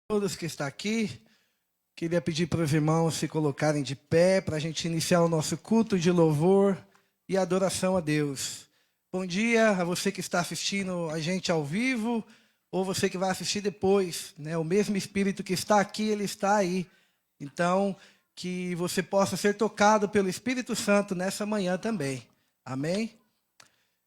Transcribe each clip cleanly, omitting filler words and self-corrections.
Todos que estão aqui, queria pedir para os irmãos se colocarem de pé para a gente iniciar o nosso culto de louvor e adoração a Deus. Bom dia a você que está assistindo a gente ao vivo ou você que vai assistir depois, né? O mesmo Espírito que está aqui, ele está aí. Então, que você possa ser tocado pelo Espírito Santo nessa manhã também. Amém?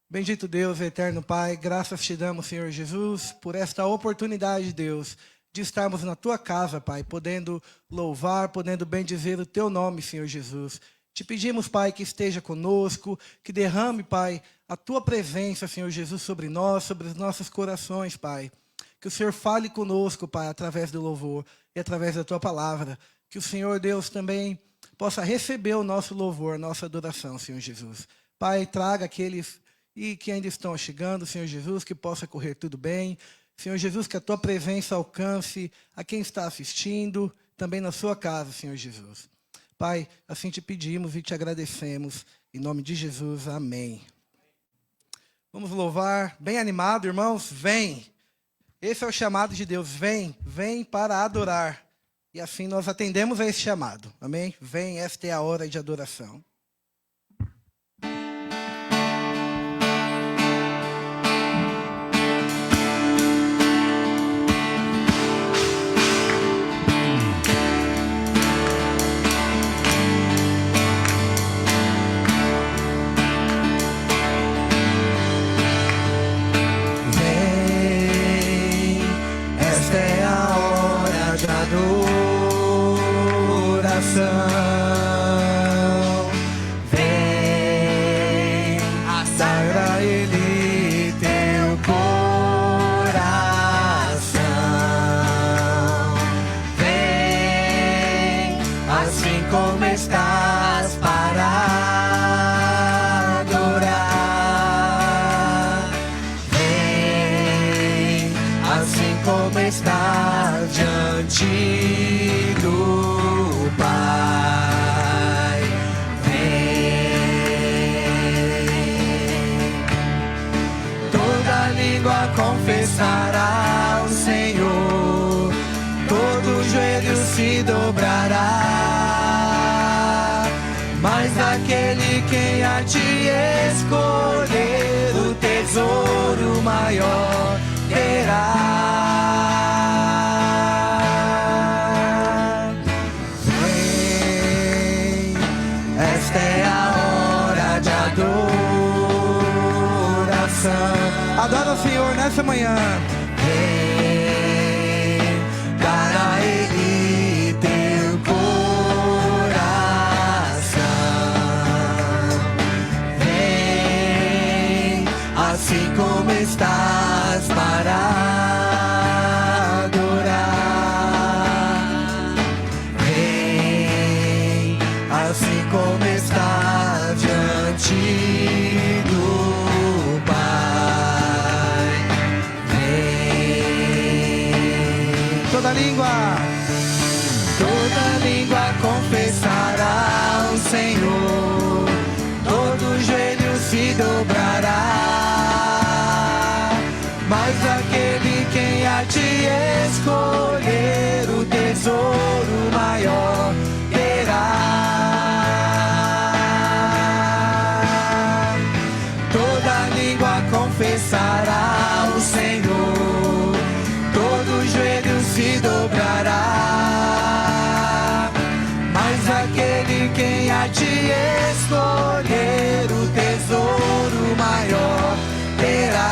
Bendito Deus, eterno Pai, graças te damos, Senhor Jesus, por esta oportunidade, Deus, de estarmos na tua casa, Pai, podendo louvar, podendo bendizer o teu nome, Senhor Jesus. Te pedimos, Pai, que esteja conosco, que derrame, Pai, a tua presença, Senhor Jesus, sobre nós, sobre os nossos corações, Pai. Que o Senhor fale conosco, Pai, através do louvor e através da tua palavra. Que o Senhor, Deus, também possa receber o nosso louvor, a nossa adoração, Senhor Jesus. Pai, traga aqueles e que ainda estão chegando, Senhor Jesus, que possa correr tudo bem. Senhor Jesus, que a tua presença alcance a quem está assistindo, também na sua casa, Senhor Jesus. Pai, assim te pedimos e te agradecemos. Em nome de Jesus, amém. Vamos louvar, bem animado, irmãos? Vem! Esse é o chamado de Deus, vem para adorar. E assim nós atendemos a esse chamado, amém? Vem, esta é a hora de adoração. Vem, sagra a Ele teu coração. Vem, assim como estás para adorar. Vem, assim como estás diante do Pai, vem. Toda língua confessará o Senhor, todo joelho se dobrará, mas aquele que a ti escolher o tesouro maior terá. Adora o Senhor nessa manhã. Vem, dar a Ele teu coração. Vem, assim como estás para adorar. Vem, assim como estás diante do toda língua confessará o Senhor, todo joelho se dobrará, mas aquele quem a ti escolher o tesouro maior terá. Toda língua confessará o Senhor, todo joelho se dobrará, mas aquele quem a ti escolher o tesouro maior terá.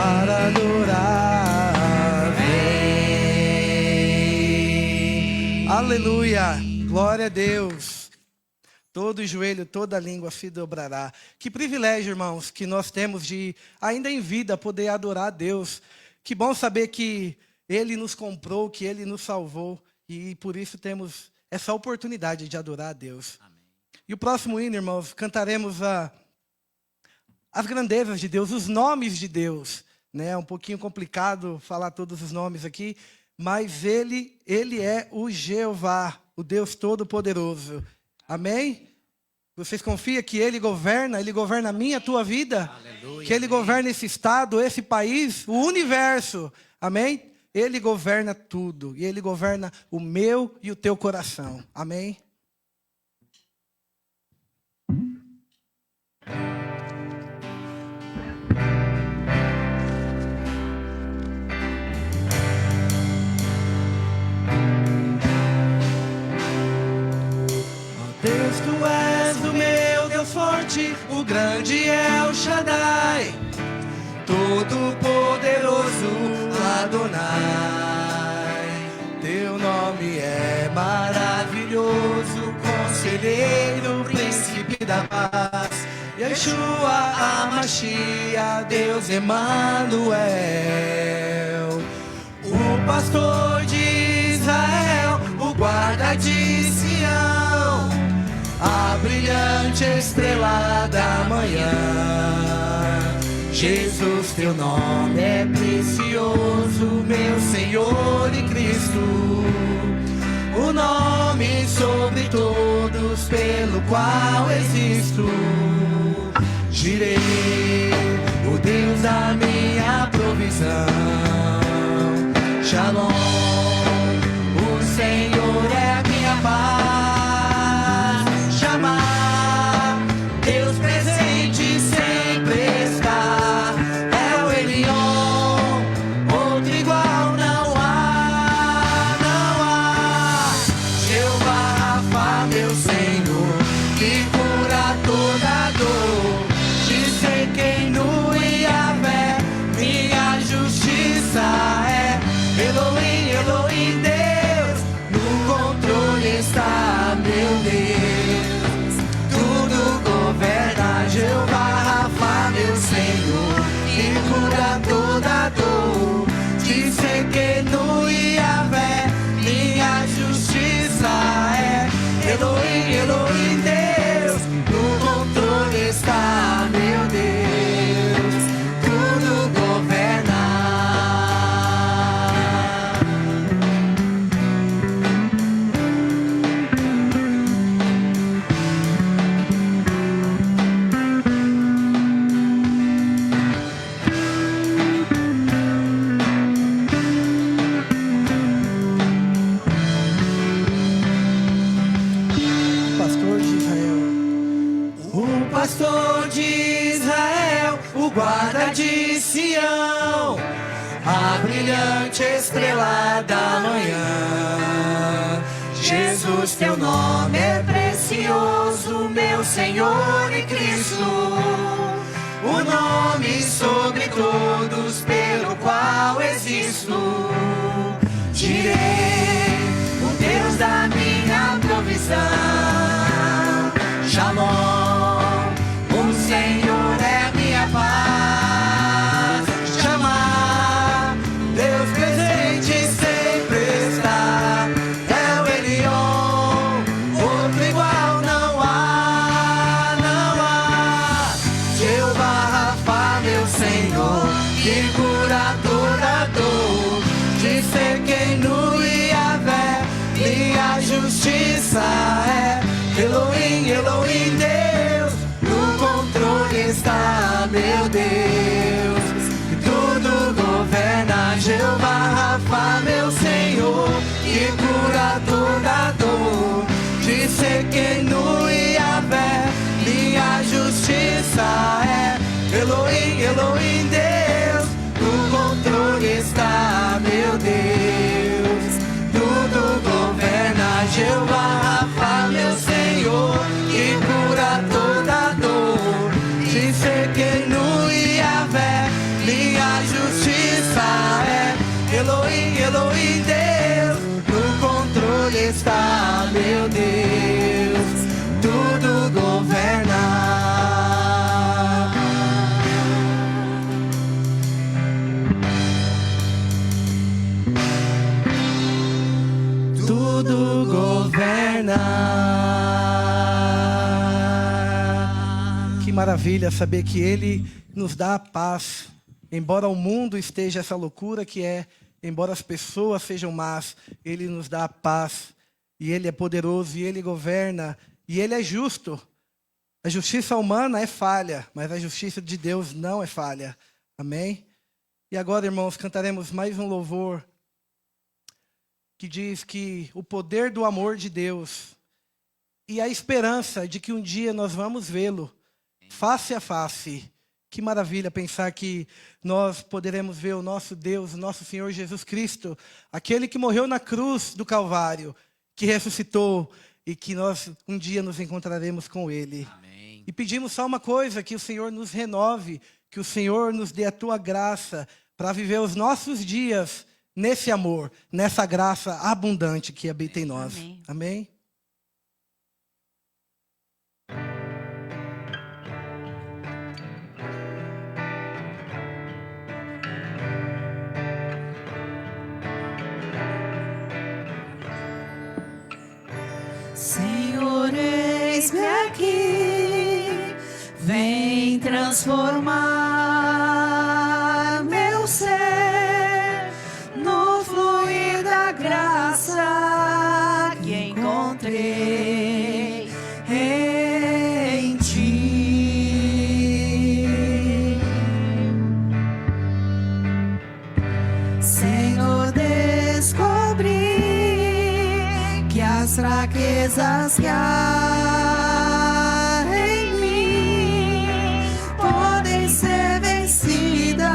para adorar. Vem. Aleluia, glória a Deus. Todo joelho, toda língua se dobrará. Que privilégio, irmãos, que nós temos de, ainda em vida, poder adorar a Deus. Que bom saber que Ele nos comprou, que Ele nos salvou. E por isso temos essa oportunidade de adorar a Deus. Amém. E o próximo hino, irmãos, cantaremos as grandezas de Deus, os nomes de Deus. É um pouquinho complicado falar todos os nomes aqui, mas Ele é o Jeová, o Deus Todo-Poderoso. Amém? Vocês confiam que Ele governa a minha, a tua vida? Aleluia, que Ele governa esse estado, esse país, o universo. Amém? Ele governa tudo. E Ele governa o meu e o teu coração. Amém? Deus, Tu és o meu Deus forte, o grande El Shaddai, Todo-Poderoso Adonai. Teu nome é maravilhoso, Conselheiro, Príncipe da Paz, Yeshua HaMashiach, Deus Emanuel, o pastor de Israel, o guarda de Sião, a brilhante estrela da manhã. Jesus, teu nome é precioso, meu Senhor e Cristo, o nome sobre todos pelo qual existo. Jireh, o Deus da minha provisão. Shalom, o Senhor é a minha paz. Deus presente sempre está, é o Elion, outro igual não há, não há. Jeová Rafa, meu Senhor, que cura toda dor, disse quem no Yahvé, minha justiça é. Elohim, Elohim, Deus, no controle está, meu Deus, tudo governa. Jeová Rafa, meu Senhor, que cura toda dor, disse que no Yahvé, minha justiça é. Elohim, Elohim, Deus, no controle está, meu Deus, tudo governa. Pastor de Israel, o guarda de Sião, a brilhante estrela da manhã. Jesus, teu nome é precioso, meu Senhor e Cristo, o nome sobre todos pelo qual existo. Jireh, o Deus da minha provisão. Shalom, o Senhor é minha paz. Chamar, Deus presente sempre está, é o Elion, outro igual não há, não há. Jeová Rafa, meu Senhor, que cura toda dor, disse quem no Yahvé, minha justiça é. Elohim, Elohim, Deus, no controle está, meu Deus, que tudo governa. Jeová Rafa, meu Senhor, que cura toda dor, disse que no Yahvé, minha justiça é. Elohim, Elohim, Deus, no controle está, meu Deus, tudo governa. Jeová Rafa, meu Senhor, que cura toda dor, disse que no Yahvé, minha justiça Elohim, Elohim, Deus, no controle está, meu Deus, tudo governa. Tudo governa. Que maravilha saber que Ele nos dá a paz. Embora o mundo esteja essa loucura que é, embora as pessoas sejam más, Ele nos dá a paz. E Ele é poderoso, e Ele governa, e Ele é justo. A justiça humana é falha, mas a justiça de Deus não é falha. Amém? E agora, irmãos, cantaremos mais um louvor que diz que o poder do amor de Deus e a esperança de que um dia nós vamos vê-lo face a face. Que maravilha pensar que nós poderemos ver o nosso Deus, o nosso Senhor Jesus Cristo, aquele que morreu na cruz do Calvário, que ressuscitou e que nós um dia nos encontraremos com Ele. Amém. E pedimos só uma coisa, que o Senhor nos renove, que o Senhor nos dê a Tua graça para viver os nossos dias nesse amor, nessa graça abundante que habita em nós. Amém. Amém? Senhor, eis-me aqui, vem transformar meu ser no fluir da graça que encontrei em ti. Senhor, descobri que as fraquezas que há em mim podem ser vencidas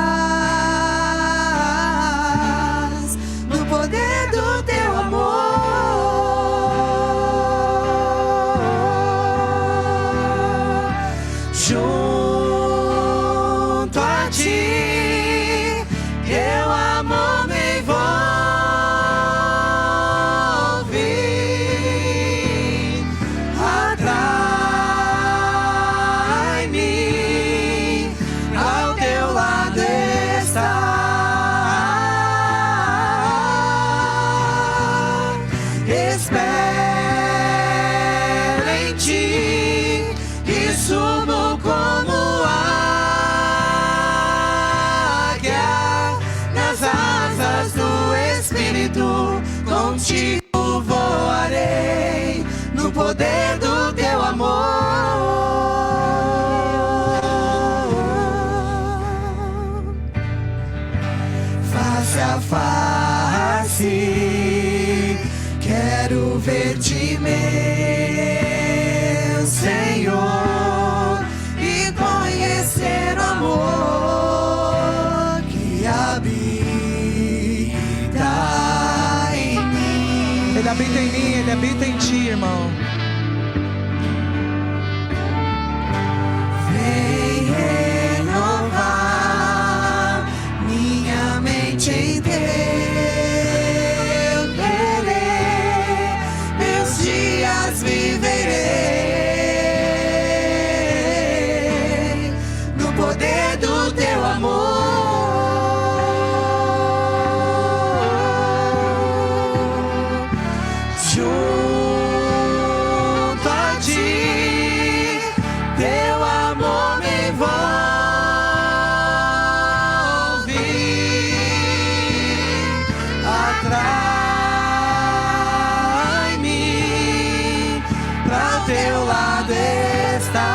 no poder do teu amor. Junto a ti, teu amor me envolve. Atrai-me, ao teu lado está. Espero em ti e subo como águia nas asas do Espírito. Contigo voarei no poder do teu amor. Face a face, quero ver-te, meu Senhor, e conhecer o amor que habita em mim. Ele habita em mim, Ele habita em ti, irmão. Vem renovar minha mente em teu querer, meus dias viverei no poder do teu amor. Junto a ti, teu amor me envolve. Atrai-me, pra teu lado está.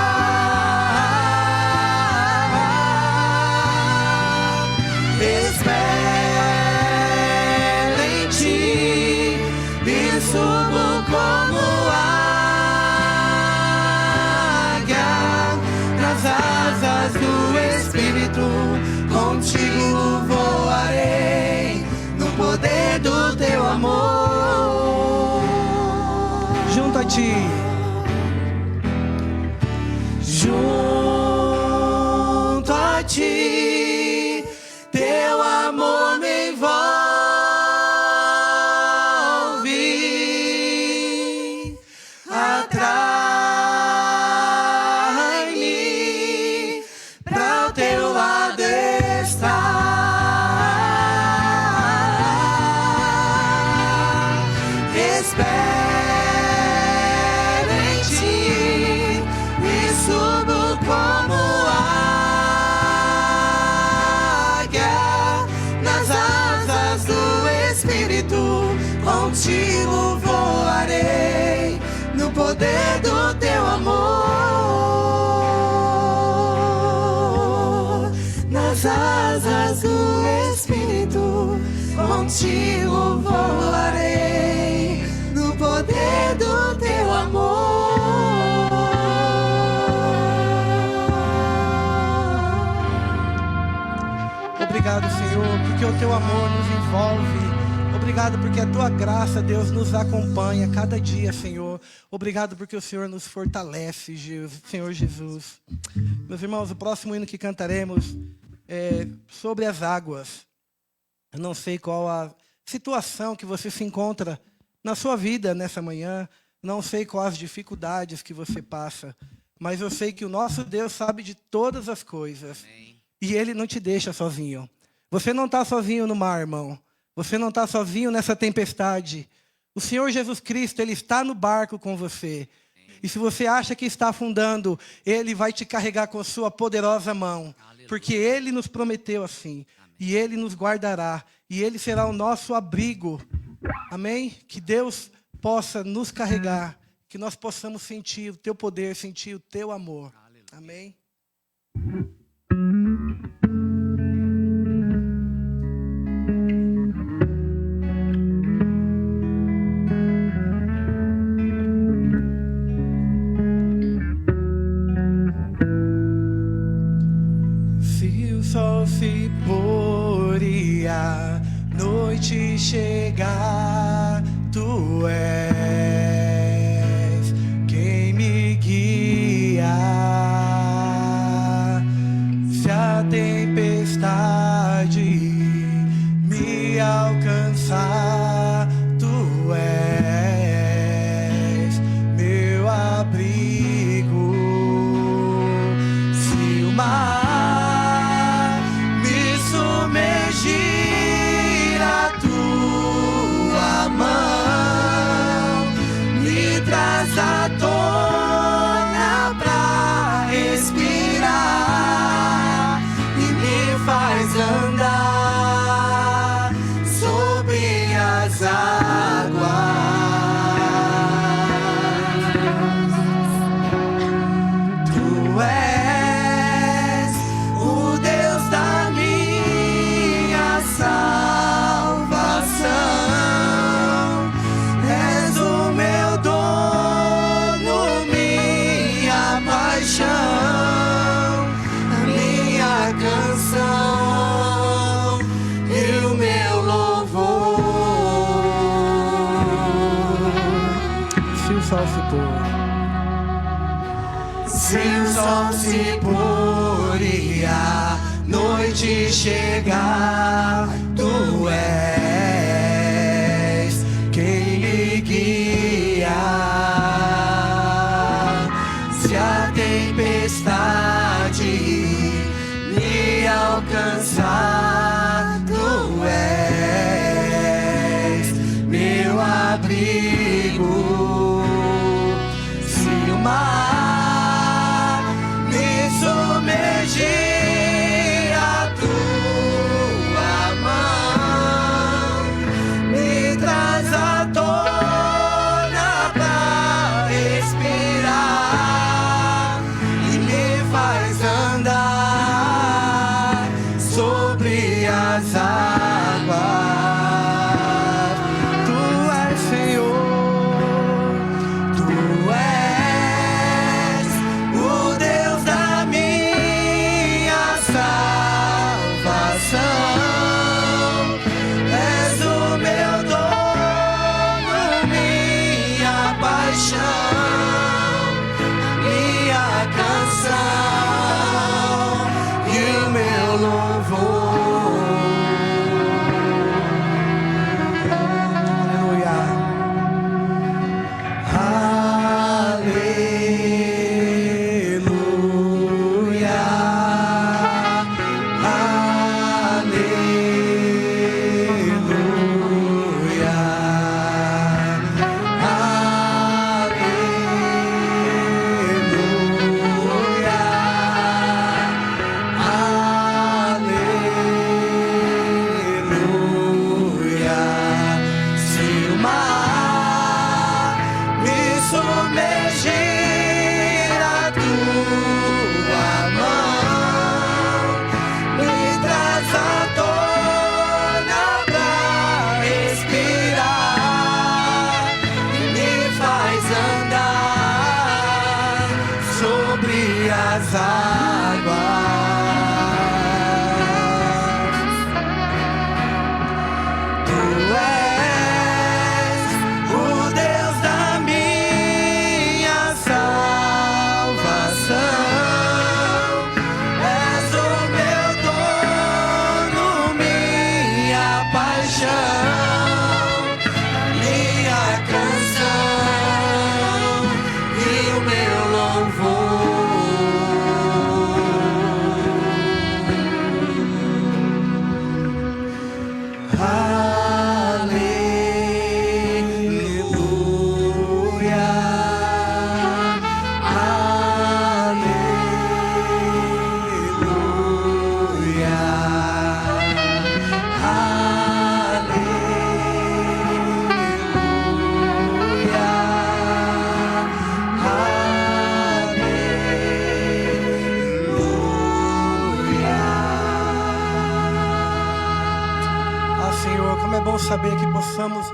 Espero em ti e subo como águia nas asas do Espírito. Contigo voarei no poder do teu amor. Junto a ti. Junto a ti, teu amor me envolve. contigo voarei no poder do teu amor. Nas asas do Espírito, contigo voarei no poder do teu amor. Obrigado, Senhor, porque o teu amor nos envolve. Obrigado porque a tua graça, Deus, nos acompanha cada dia, Senhor. Obrigado porque o Senhor nos fortalece, Senhor Jesus. Meus irmãos, o próximo hino que cantaremos é sobre as águas. Eu não sei qual a situação que você se encontra na sua vida nessa manhã. Não sei quais as dificuldades que você passa. Mas eu sei que o nosso Deus sabe de todas as coisas. Amém. E Ele não te deixa sozinho. Você não está sozinho no mar, irmão. Você não está sozinho nessa tempestade. O Senhor Jesus Cristo, Ele está no barco com você. E se você acha que está afundando, Ele vai te carregar com sua poderosa mão. Aleluia. Porque Ele nos prometeu assim. Amém. E Ele nos guardará. E Ele será o nosso abrigo. Amém? Que Deus possa nos carregar. Que nós possamos sentir o teu poder, sentir o teu amor. Aleluia. Amém? Sol se pôr e a noite chegar, tu és quem me guia. Se a tempestade me alcançar, tu és meu abrigo. Se o mar gira tua mão, me traz à tona pra respirar e me faz andar sobre as águas. Tu és o Deus da minha salvação, és o meu dono, minha paixão, a minha canção e o meu louvor. Se o sol se pôr, se o sol se pôr e a noite chegar, tu és quem me guia. Se a tempestade me alcançar, tu és meu abrigo. Se o mar me submergir, a tua mão me traz à tona pra respirar e me faz andar sobre as águas. Tu és Senhor, tu és o Deus da minha salvação, és o meu dono, minha paixão, minha canção e o meu louvor. Aleluia. Aleluia. Aleluia. como é bom saber que possamos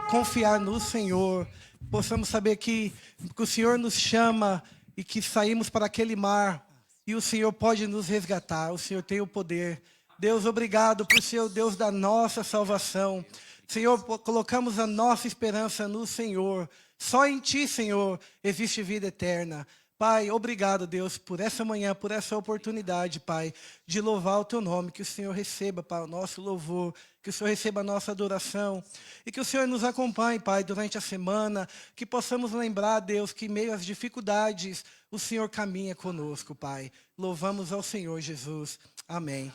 confiar no Senhor, possamos saber que o Senhor nos chama e que saímos para aquele mar e o Senhor pode nos resgatar, o Senhor tem o poder. Deus, obrigado por ser o Deus da nossa salvação. Senhor, colocamos a nossa esperança no Senhor. Só em Ti, Senhor, existe vida eterna. Pai, obrigado, Deus, por essa manhã, por essa oportunidade, Pai, de louvar o Teu nome. Que o Senhor receba, Pai, o nosso louvor, que o Senhor receba a nossa adoração e que o Senhor nos acompanhe, Pai, durante a semana, que possamos lembrar, Deus, que em meio às dificuldades, o Senhor caminha conosco, Pai. Louvamos ao Senhor Jesus. Amém.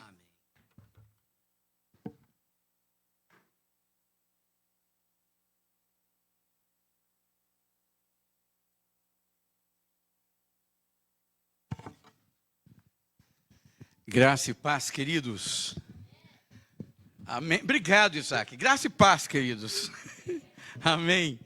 Graça e paz, queridos. Amém. Obrigado, Isaac. Graça e paz, queridos. Amém.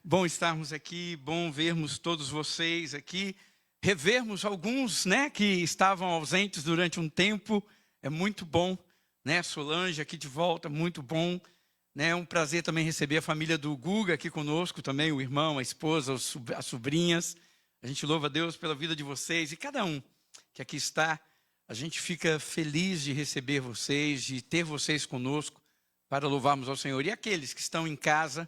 Bom estarmos aqui, bom vermos todos vocês aqui, revermos alguns, né, que estavam ausentes durante um tempo. É muito bom, né? Solange aqui de volta, muito bom. É um prazer também receber a família do Guga aqui conosco também, o irmão, a esposa, as sobrinhas. A gente louva a Deus pela vida de vocês e cada um que aqui está. A gente fica feliz de receber vocês, de ter vocês conosco para louvarmos ao Senhor. E aqueles que estão em casa,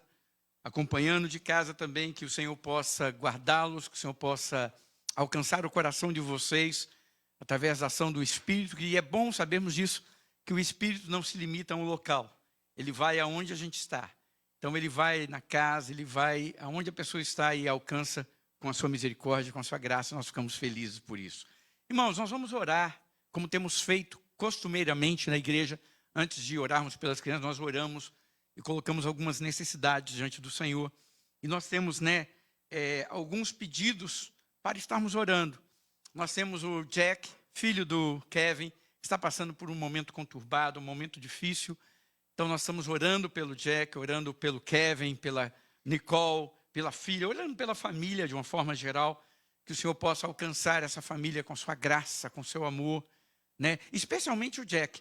acompanhando de casa também, que o Senhor possa guardá-los, que o Senhor possa alcançar o coração de vocês através da ação do Espírito. E é bom sabermos disso, que o Espírito não se limita a um local. Ele vai aonde a gente está. Então ele vai na casa, ele vai aonde a pessoa está e alcança com a sua misericórdia, com a sua graça. Nós ficamos felizes por isso. Irmãos, nós vamos orar, como temos feito costumeiramente na igreja. Antes de orarmos pelas crianças, nós oramos e colocamos algumas necessidades diante do Senhor. E nós temos, alguns pedidos para estarmos orando. Nós temos o Jack, filho do Kevin, que está passando por um momento conturbado, um momento difícil. Então nós estamos orando pelo Jack, orando pelo Kevin, pela Nicole, pela filha, orando pela família de uma forma geral, que o Senhor possa alcançar essa família com sua graça, com seu amor, especialmente o Jack,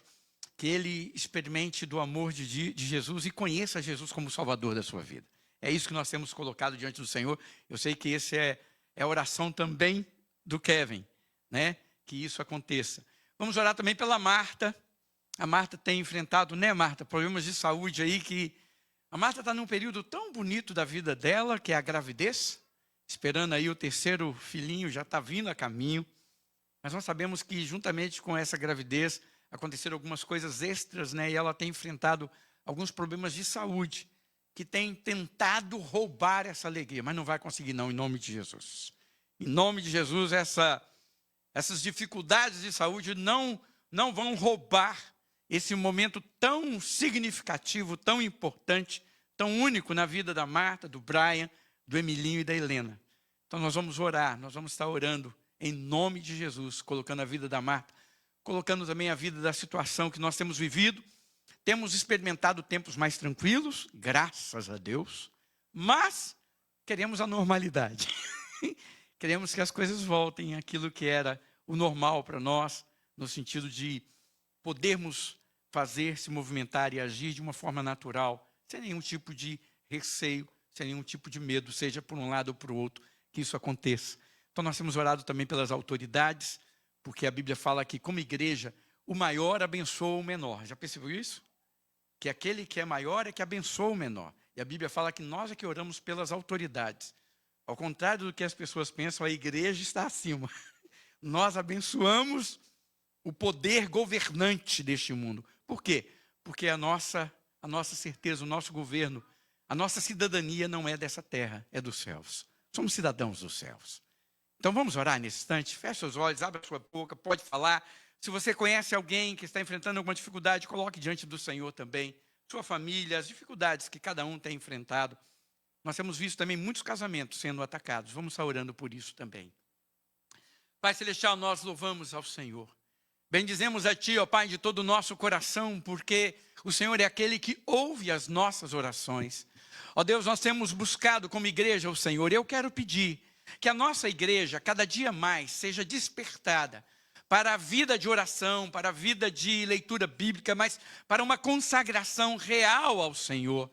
que ele experimente do amor de Jesus e conheça Jesus como Salvador da sua vida. É isso que nós temos colocado diante do Senhor. Eu sei que esse é a oração também do Kevin, que isso aconteça. Vamos orar também pela Marta. A Marta tem enfrentado, Marta, problemas de saúde aí, que a Marta está num período tão bonito da vida dela, que é a gravidez, esperando aí o terceiro filhinho, já está vindo a caminho. Mas nós sabemos que juntamente com essa gravidez, aconteceram algumas coisas extras, e ela tem enfrentado alguns problemas de saúde, que tem tentado roubar essa alegria, mas não vai conseguir não, em nome de Jesus. Em nome de Jesus, essas dificuldades de saúde não vão roubar esse momento tão significativo, tão importante, tão único na vida da Marta, do Brian, do Emilinho e da Helena. Então nós vamos orar, nós vamos estar orando em nome de Jesus, colocando a vida da Marta, colocando também a vida da situação que nós temos vivido. Temos experimentado tempos mais tranquilos, graças a Deus, mas queremos a normalidade. Queremos que as coisas voltem àquilo que era o normal para nós, no sentido de podermos fazer, se movimentar e agir de uma forma natural, sem nenhum tipo de receio, sem nenhum tipo de medo, seja por um lado ou por outro, que isso aconteça. Então nós temos orado também pelas autoridades, porque a Bíblia fala que, como igreja, o maior abençoa o menor. Já percebeu isso? Que aquele que é maior é que abençoa o menor. E a Bíblia fala que nós é que oramos pelas autoridades. Ao contrário do que as pessoas pensam, a igreja está acima. Nós abençoamos o poder governante deste mundo. Por quê? Porque a nossa certeza, o nosso governo, a nossa cidadania não é dessa terra, é dos céus. Somos cidadãos dos céus. Então vamos orar nesse instante? Feche os olhos, abre a sua boca, pode falar. Se você conhece alguém que está enfrentando alguma dificuldade, coloque diante do Senhor também. Sua família, as dificuldades que cada um tem enfrentado. Nós temos visto também muitos casamentos sendo atacados. Vamos estar orando por isso também. Pai Celestial, nós louvamos ao Senhor. Bendizemos a Ti, ó Pai, de todo o nosso coração, porque o Senhor é aquele que ouve as nossas orações. Ó Deus, nós temos buscado como igreja o Senhor. Eu quero pedir que a nossa igreja, cada dia mais, seja despertada para a vida de oração, para a vida de leitura bíblica, mas para uma consagração real ao Senhor.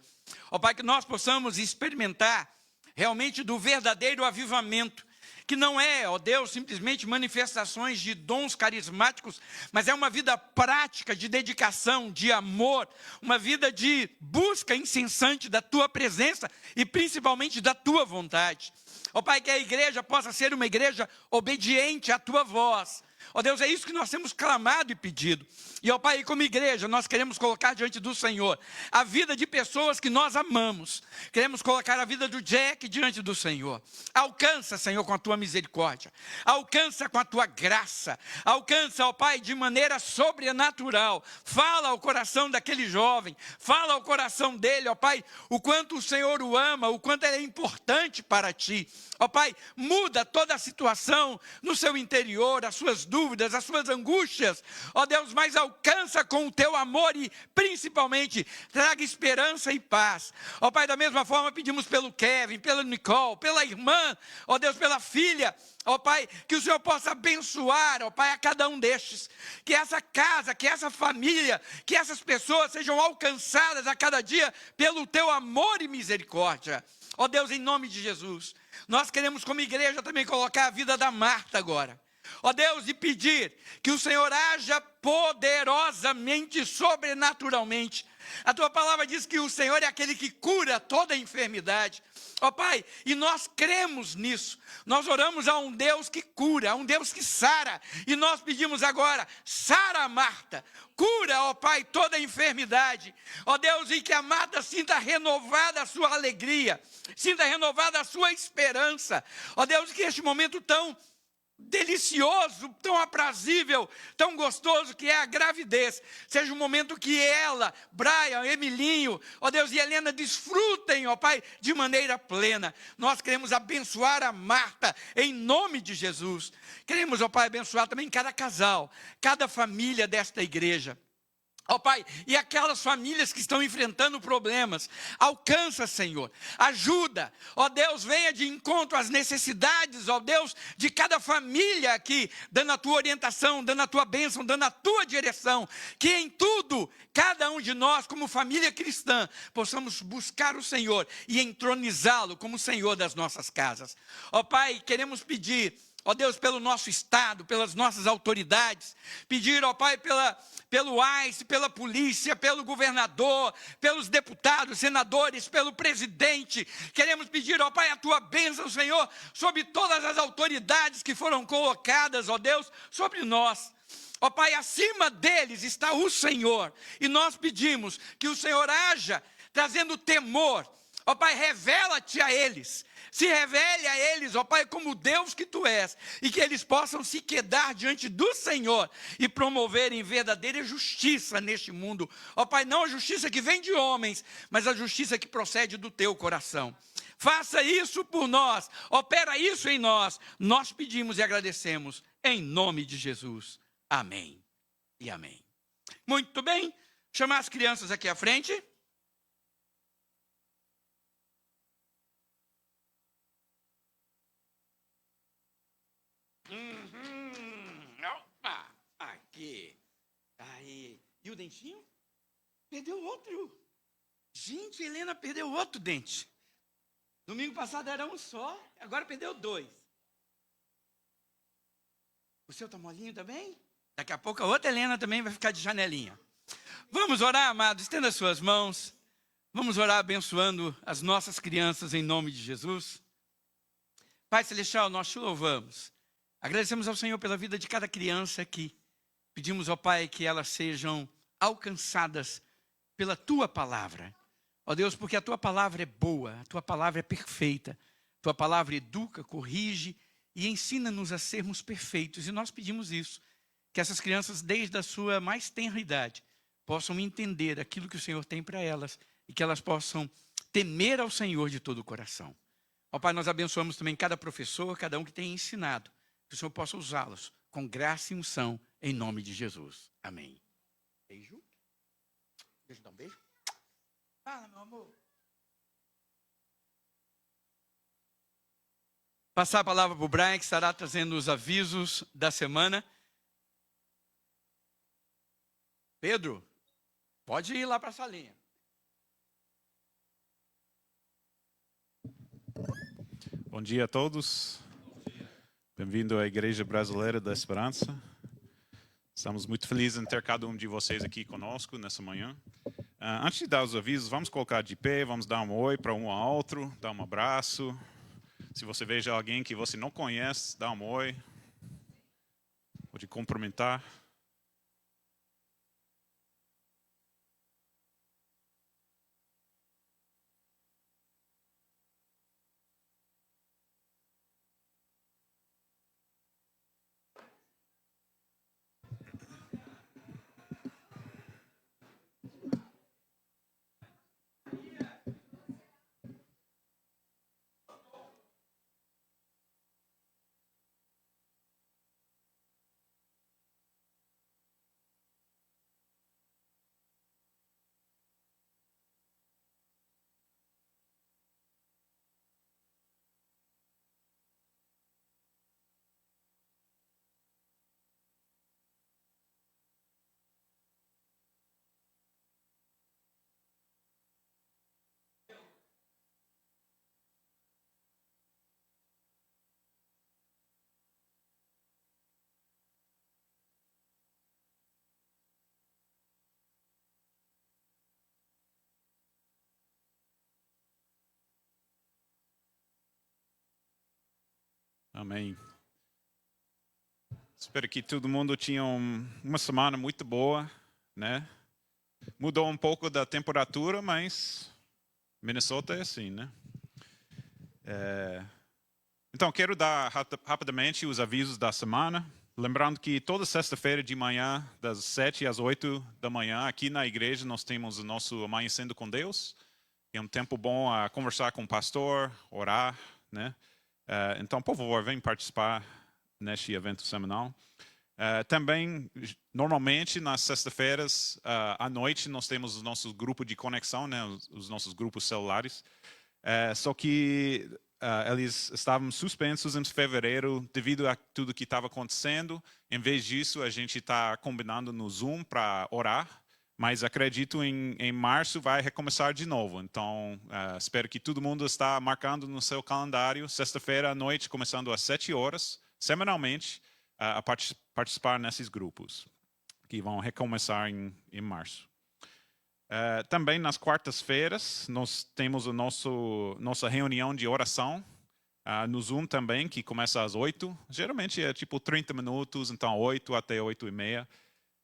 Ó Pai, que nós possamos experimentar realmente do verdadeiro avivamento, que não é, ó Deus, simplesmente manifestações de dons carismáticos, mas é uma vida prática de dedicação, de amor, uma vida de busca incessante da Tua presença e principalmente da Tua vontade. Ó Pai, que a igreja possa ser uma igreja obediente à Tua voz. Ó Deus, é isso que nós temos clamado e pedido. E, ó Pai, como igreja, nós queremos colocar diante do Senhor a vida de pessoas que nós amamos. Queremos colocar a vida do Jack diante do Senhor. Alcança, Senhor, com a Tua misericórdia. Alcança com a Tua graça. Alcança, ó Pai, de maneira sobrenatural. Fala ao coração daquele jovem. Fala ao coração dele, ó Pai, o quanto o Senhor o ama, o quanto ele é importante para Ti. Ó Pai, muda toda a situação no seu interior, as suas dúvidas, as suas angústias. Ó Deus, mas alcança com o Teu amor e principalmente traga esperança e paz. Ó Pai, da mesma forma pedimos pelo Kevin, pela Nicole, pela irmã, ó Deus, pela filha. Ó Pai, que o Senhor possa abençoar, ó Pai, a cada um destes. Que essa casa, que essa família, que essas pessoas sejam alcançadas a cada dia pelo Teu amor e misericórdia. Ó Deus, em nome de Jesus, nós queremos como igreja também colocar a vida da Marta agora. Ó Deus, e pedir que o Senhor haja poderosamente, sobrenaturalmente. A Tua palavra diz que o Senhor é aquele que cura toda enfermidade. Ó Pai, e nós cremos nisso. Nós oramos a um Deus que cura, a um Deus que sara. E nós pedimos agora, sara a Marta. Cura, ó Pai, toda enfermidade. Ó Deus, e que a Marta sinta renovada a sua alegria. Sinta renovada a sua esperança. Ó Deus, que este momento tão delicioso, tão aprazível, tão gostoso que é a gravidez, seja um momento que ela, Brian, Emilinho, ó Deus, e Helena desfrutem, ó Pai, de maneira plena. Nós queremos abençoar a Marta, em nome de Jesus. Queremos, ó Pai, abençoar também cada casal, cada família desta igreja. Ó Pai, e aquelas famílias que estão enfrentando problemas, alcança, Senhor, ajuda, ó Deus, venha de encontro às necessidades, ó Deus, de cada família aqui, dando a Tua orientação, dando a Tua bênção, dando a Tua direção, que em tudo, cada um de nós, como família cristã, possamos buscar o Senhor e entronizá-lo como Senhor das nossas casas. Ó Pai, queremos pedir, ó Deus, pelo nosso Estado, pelas nossas autoridades, pedir, ó Pai, pelo ICE, pela polícia, pelo governador, pelos deputados, senadores, pelo presidente. Queremos pedir, ó Pai, a Tua bênção, Senhor, sobre todas as autoridades que foram colocadas, ó Deus, sobre nós. Ó Pai, acima deles está o Senhor, e nós pedimos que o Senhor haja, trazendo temor. Ó Pai, revela-te a eles. Se revele a eles, ó Pai, como Deus que Tu és, e que eles possam se quedar diante do Senhor e promoverem verdadeira justiça neste mundo. Ó Pai, não a justiça que vem de homens, mas a justiça que procede do Teu coração. Faça isso por nós, opera isso em nós. Nós pedimos e agradecemos, em nome de Jesus. Amém e amém. Muito bem, chamar as crianças aqui à frente. Opa, aqui. Aí. E o dentinho? Perdeu outro. Gente, Helena perdeu outro dente. Domingo passado era um só, agora perdeu 2. O seu tá molinho também? Daqui a pouco a outra Helena também vai ficar de janelinha. Vamos orar, amados, estenda as suas mãos. Vamos orar abençoando as nossas crianças em nome de Jesus. Pai Celestial, nós Te louvamos. Agradecemos ao Senhor pela vida de cada criança aqui. Pedimos ao Pai que elas sejam alcançadas pela Tua palavra. Ó Deus, porque a Tua palavra é boa, a Tua palavra é perfeita. A Tua palavra educa, corrige e ensina-nos a sermos perfeitos. E nós pedimos isso, que essas crianças, desde a sua mais tenra idade, possam entender aquilo que o Senhor tem para elas e que elas possam temer ao Senhor de todo o coração. Ó Pai, nós abençoamos também cada professor, cada um que tem ensinado. Que o Senhor possa usá-los com graça e unção, em nome de Jesus. Amém. Beijo. Deixa eu dar um beijo. Fala, meu amor. Passar a palavra para o Brian, que estará trazendo os avisos da semana. Pedro, pode ir lá para a salinha. Bom dia a todos. Bem-vindo à Igreja Brasileira da Esperança. Estamos muito felizes em ter cada um de vocês aqui conosco nessa manhã. Antes de dar os avisos, vamos colocar de pé, vamos dar um oi para um ao outro, dar um abraço. Se você veja alguém que você não conhece, dá um oi. Pode cumprimentar. Amém. Espero que todo mundo tenha uma semana muito boa, né? Mudou um pouco da temperatura, mas Minnesota é assim, né? Então, quero dar rapidamente os avisos da semana. Lembrando que toda sexta-feira de manhã, das 7 às 8 da manhã, aqui na igreja, nós temos o nosso Amanhecendo com Deus. É um tempo bom a conversar com o pastor, orar, né? Então, por favor, vem participar neste evento semanal. Também, normalmente, nas sextas-feiras, à noite, nós temos o nosso grupo de conexão, né? Os nossos grupos celulares. Só que eles estavam suspensos em fevereiro devido a tudo que estava acontecendo. Em vez disso, a gente está combinando no Zoom para orar. Mas acredito em março vai recomeçar de novo. Então, espero que todo mundo está marcando no seu calendário, sexta-feira à noite, começando às 7 horas, semanalmente, a participar nesses grupos, que vão recomeçar em março. Também nas quartas-feiras, nós temos nossa reunião de oração, no Zoom também, que começa às 8. Geralmente é tipo 30 minutos, então 8 até 8:30.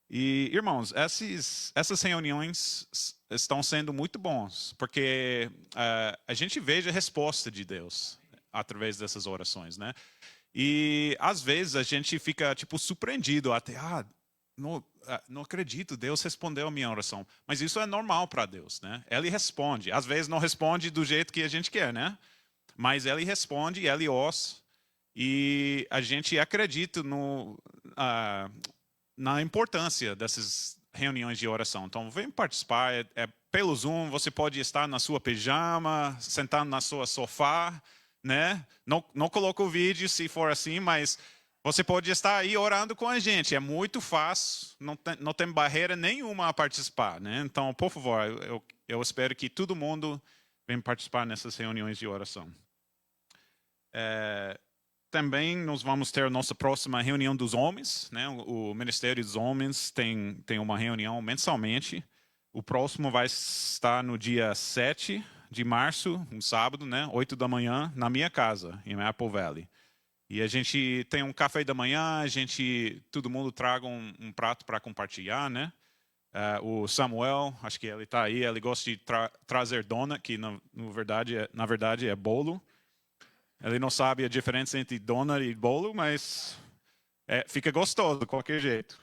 E, irmãos, essas reuniões estão sendo muito bons, porque a gente vê a resposta de Deus através dessas orações, né? E, às vezes, a gente fica, tipo, surpreendido até, não acredito, Deus respondeu a minha oração. Mas isso é normal para Deus, né? Ele responde. Às vezes, não responde do jeito que a gente quer, né? Mas Ele responde, Ele ouça. E a gente acredita na importância dessas reuniões de oração. Então, vem participar. Pelo Zoom, você pode estar na sua pijama, sentado na sua sofá, né? Não coloca o vídeo se for assim, mas você pode estar aí orando com a gente. É muito fácil, não tem barreira nenhuma a participar, né? Então, por favor, eu espero que todo mundo venha participar nessas reuniões de oração. Também nós vamos ter a nossa próxima reunião dos homens, né? O Ministério dos Homens tem uma reunião mensalmente. O próximo vai estar no dia 7 de março, um sábado, né? 8 da manhã, na minha casa, em Apple Valley. E a gente tem um café da manhã, todo mundo traga um prato para compartilhar, né? O Samuel, acho que ele está aí, ele gosta de trazer dona, que na verdade é bolo. Ele não sabe a diferença entre dona e bolo, mas fica gostoso de qualquer jeito.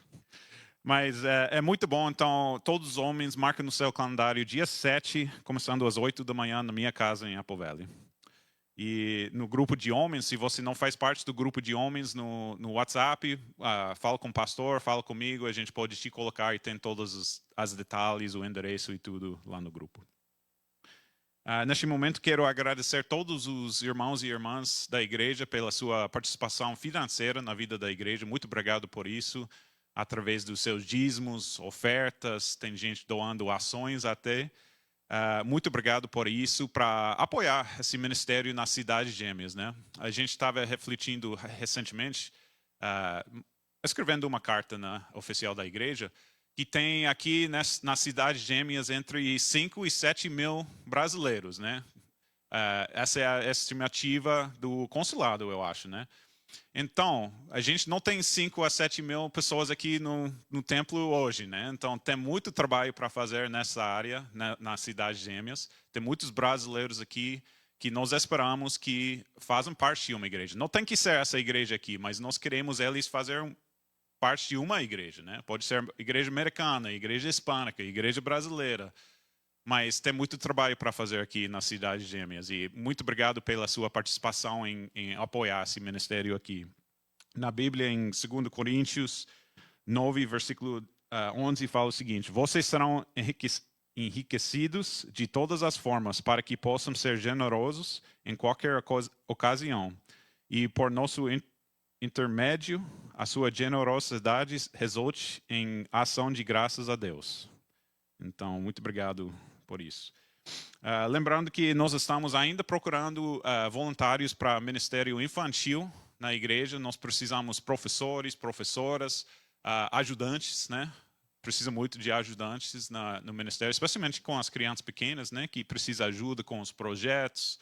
Mas é muito bom, então todos os homens marcam no seu calendário dia 7, começando às 8 da manhã na minha casa em Apple Valley. E no grupo de homens, se você não faz parte do grupo de homens no WhatsApp, fala com o pastor, fala comigo, a gente pode te colocar e tem todos os detalhes, o endereço e tudo lá no grupo. Neste momento, quero agradecer todos os irmãos e irmãs da igreja pela sua participação financeira na vida da igreja. Muito obrigado por isso. através dos seus dízimos, ofertas, tem gente doando ações até. Muito obrigado por isso, para apoiar esse ministério nas cidades gêmeas, né? A gente estava refletindo recentemente, escrevendo uma carta oficial da igreja, que tem aqui nas cidades gêmeas entre 5 e 7 mil brasileiros, né? Essa é a estimativa do consulado, eu acho, né? Então, a gente não tem 5 a 7 mil pessoas aqui no templo hoje, né? Então, tem muito trabalho para fazer nessa área, nas cidades gêmeas. Tem muitos brasileiros aqui que nós esperamos que façam parte de uma igreja. Não tem que ser essa igreja aqui, mas nós queremos eles fazer parte de uma igreja, né? Pode ser igreja americana, igreja hispânica, igreja brasileira. Mas tem muito trabalho para fazer aqui nas cidades gêmeas. E muito obrigado pela sua participação em apoiar esse ministério aqui. Na Bíblia, em 2 Coríntios 9, versículo 11, fala o seguinte: vocês serão enriquecidos de todas as formas para que possam ser generosos em qualquer ocasião. E por nosso intermédio, a sua generosidade resulte em ação de graças a Deus. Então, muito obrigado por isso. Lembrando que nós estamos ainda procurando voluntários para ministério infantil na igreja. Nós precisamos professores, professoras, ajudantes, né? Precisa muito de ajudantes no ministério, especialmente com as crianças pequenas, né? Que precisa ajuda com os projetos,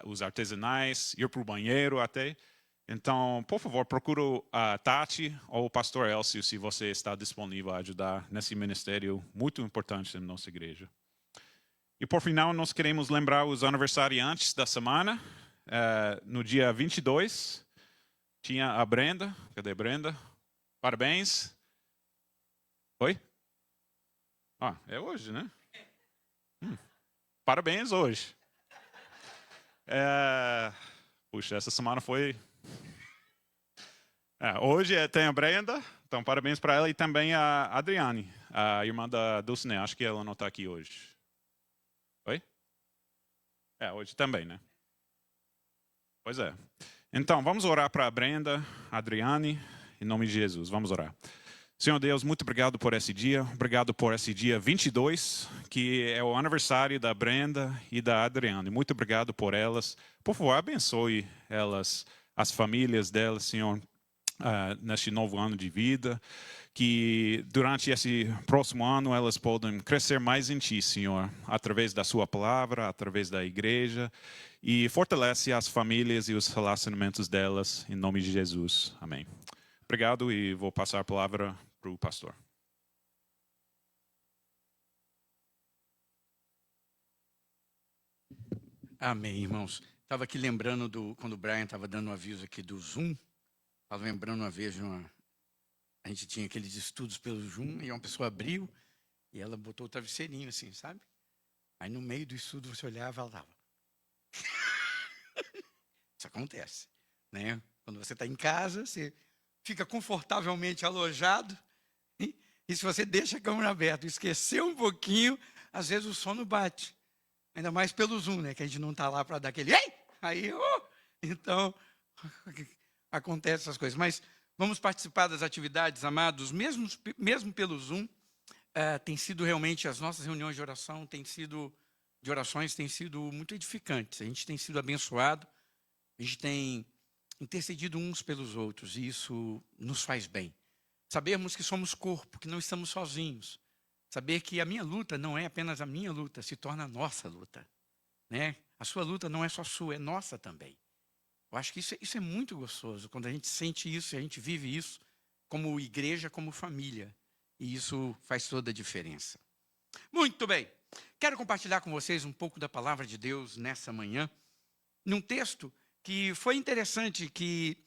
os artesanais, ir para o banheiro até. Então, por favor, procure a Tati ou o pastor Elcio se você está disponível a ajudar nesse ministério muito importante na nossa igreja. E por final, nós queremos lembrar os aniversariantes da semana. No dia 22, tinha a Brenda. Cadê a Brenda? Parabéns. Oi? É hoje, né? Parabéns hoje. Puxa, essa semana foi... hoje tem a Brenda, então parabéns para ela, e também a Adriane, a irmã da Dulcinea. Acho que ela não está aqui hoje. Oi? Hoje também, né? Pois é. Então, vamos orar para a Brenda, a Adriane, em nome de Jesus. Vamos orar. Senhor Deus, muito obrigado por esse dia. Obrigado por esse dia 22, que é o aniversário da Brenda e da Adriane. Muito obrigado por elas. Por favor, abençoe elas, as famílias delas, Senhor, neste novo ano de vida. Que durante esse próximo ano elas podem crescer mais em Ti, Senhor, através da Sua palavra, através da igreja, e fortalece as famílias e os relacionamentos delas, em nome de Jesus. Amém. Obrigado, e vou passar a palavra para o pastor. Amém, irmãos. Estava aqui lembrando quando o Brian estava dando um aviso aqui do Zoom. Estava lembrando uma vez a gente tinha aqueles estudos pelo Zoom, e uma pessoa abriu e ela botou o travesseirinho assim, sabe? Aí no meio do estudo você olhava e ela estava. Isso acontece, né? Quando você está em casa, você fica confortavelmente alojado, e se você deixa a câmera aberta e esquecer um pouquinho, às vezes o sono bate. Ainda mais pelo Zoom, né? Que a gente não está lá para dar aquele... Ei! Aí, então, acontece essas coisas. Mas vamos participar das atividades, amados, mesmo pelo Zoom. Tem sido realmente, as nossas reuniões de oração de orações têm sido muito edificantes. A gente tem sido abençoado, a gente tem intercedido uns pelos outros, e isso nos faz bem. Sabermos que somos corpo, que não estamos sozinhos. Saber que a minha luta não é apenas a minha luta, se torna a nossa luta, né? A sua luta não é só sua, é nossa também. Eu acho que isso é muito gostoso, quando a gente sente isso, a gente vive isso como igreja, como família. E isso faz toda a diferença. Muito bem. Quero compartilhar com vocês um pouco da palavra de Deus nessa manhã, num texto que foi interessante, que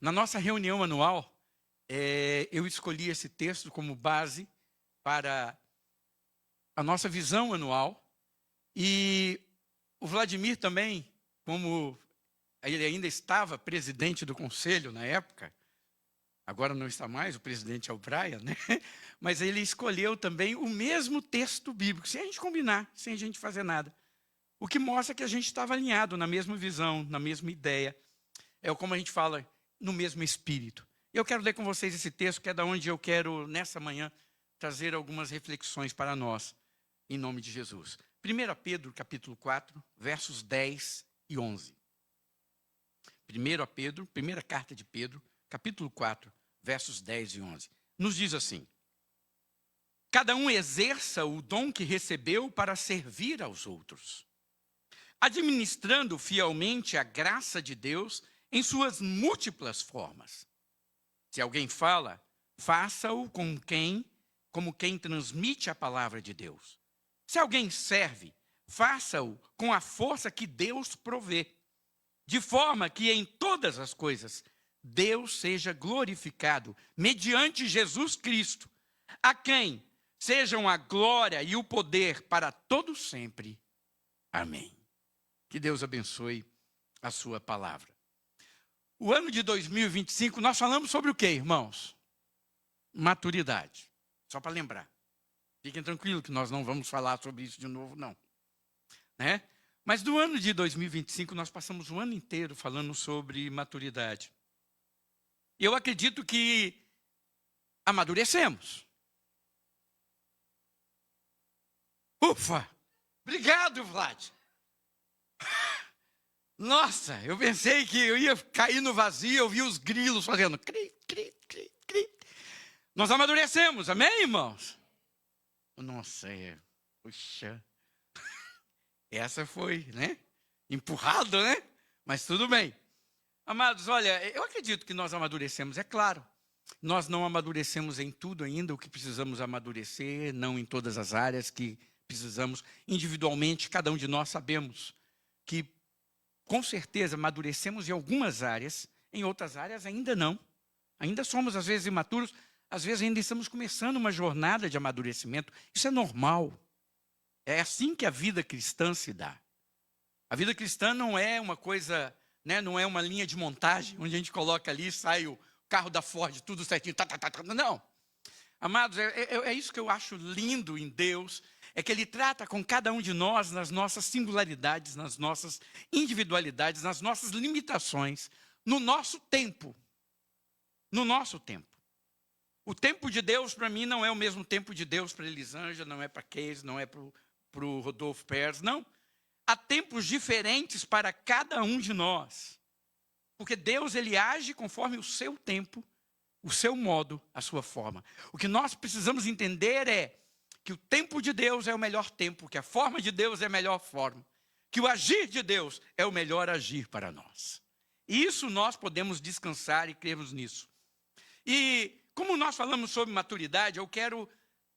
na nossa reunião anual, eu escolhi esse texto como base para a nossa visão anual. E o Vladimir também, como ele ainda estava presidente do conselho na época, agora não está mais, o presidente é o Brian, né? Mas ele escolheu também o mesmo texto bíblico, sem a gente combinar, sem a gente fazer nada. O que mostra que a gente estava alinhado na mesma visão, na mesma ideia. É como a gente fala, no mesmo espírito. Eu quero ler com vocês esse texto, que é da onde eu quero, nessa manhã, trazer algumas reflexões para nós, em nome de Jesus. 1 Pedro, capítulo 4, versos 10 e 11. 1 Pedro, primeira carta de Pedro, capítulo 4, versos 10 e 11. Nos diz assim: cada um exerça o dom que recebeu para servir aos outros, administrando fielmente a graça de Deus em suas múltiplas formas. Se alguém fala, faça-o como quem transmite a palavra de Deus. Se alguém serve, faça-o com a força que Deus provê, de forma que em todas as coisas Deus seja glorificado mediante Jesus Cristo, a quem sejam a glória e o poder para todo sempre. Amém. Que Deus abençoe a sua palavra. O ano de 2025, nós falamos sobre o quê, irmãos? Maturidade. Só para lembrar. Fiquem tranquilos que nós não vamos falar sobre isso de novo, não. Né? Mas do ano de 2025, nós passamos o ano inteiro falando sobre maturidade. Eu acredito que amadurecemos. Ufa! Obrigado, Vlad. Nossa, eu pensei que eu ia cair no vazio, eu vi os grilos fazendo cri, cri, cri, cri. Nós amadurecemos, amém, irmãos? Nossa, puxa. Essa foi, né? Empurrado, né? Mas tudo bem. Amados, olha, eu acredito que nós amadurecemos, é claro. Nós não amadurecemos em tudo ainda o que precisamos amadurecer, não em todas as áreas que precisamos. Individualmente, cada um de nós sabemos que, com certeza, amadurecemos em algumas áreas, em outras áreas ainda não. Ainda somos, às vezes, imaturos, às vezes ainda estamos começando uma jornada de amadurecimento. Isso é normal. É assim que a vida cristã se dá. A vida cristã não é uma coisa, né, não é uma linha de montagem, onde a gente coloca ali e sai o carro da Ford, tudo certinho. Não. Amados, é isso que eu acho lindo em Deus, é que Ele trata com cada um de nós nas nossas singularidades, nas nossas individualidades, nas nossas limitações, no nosso tempo. No nosso tempo. O tempo de Deus, para mim, não é o mesmo tempo de Deus para Elisângela, não é para Keis, não é para o Rodolfo Pérez, não. Há tempos diferentes para cada um de nós. Porque Deus, Ele age conforme o seu tempo, o seu modo, a sua forma. O que nós precisamos entender é que o tempo de Deus é o melhor tempo, que a forma de Deus é a melhor forma, que o agir de Deus é o melhor agir para nós. E isso nós podemos descansar e crermos nisso. E como nós falamos sobre maturidade, eu quero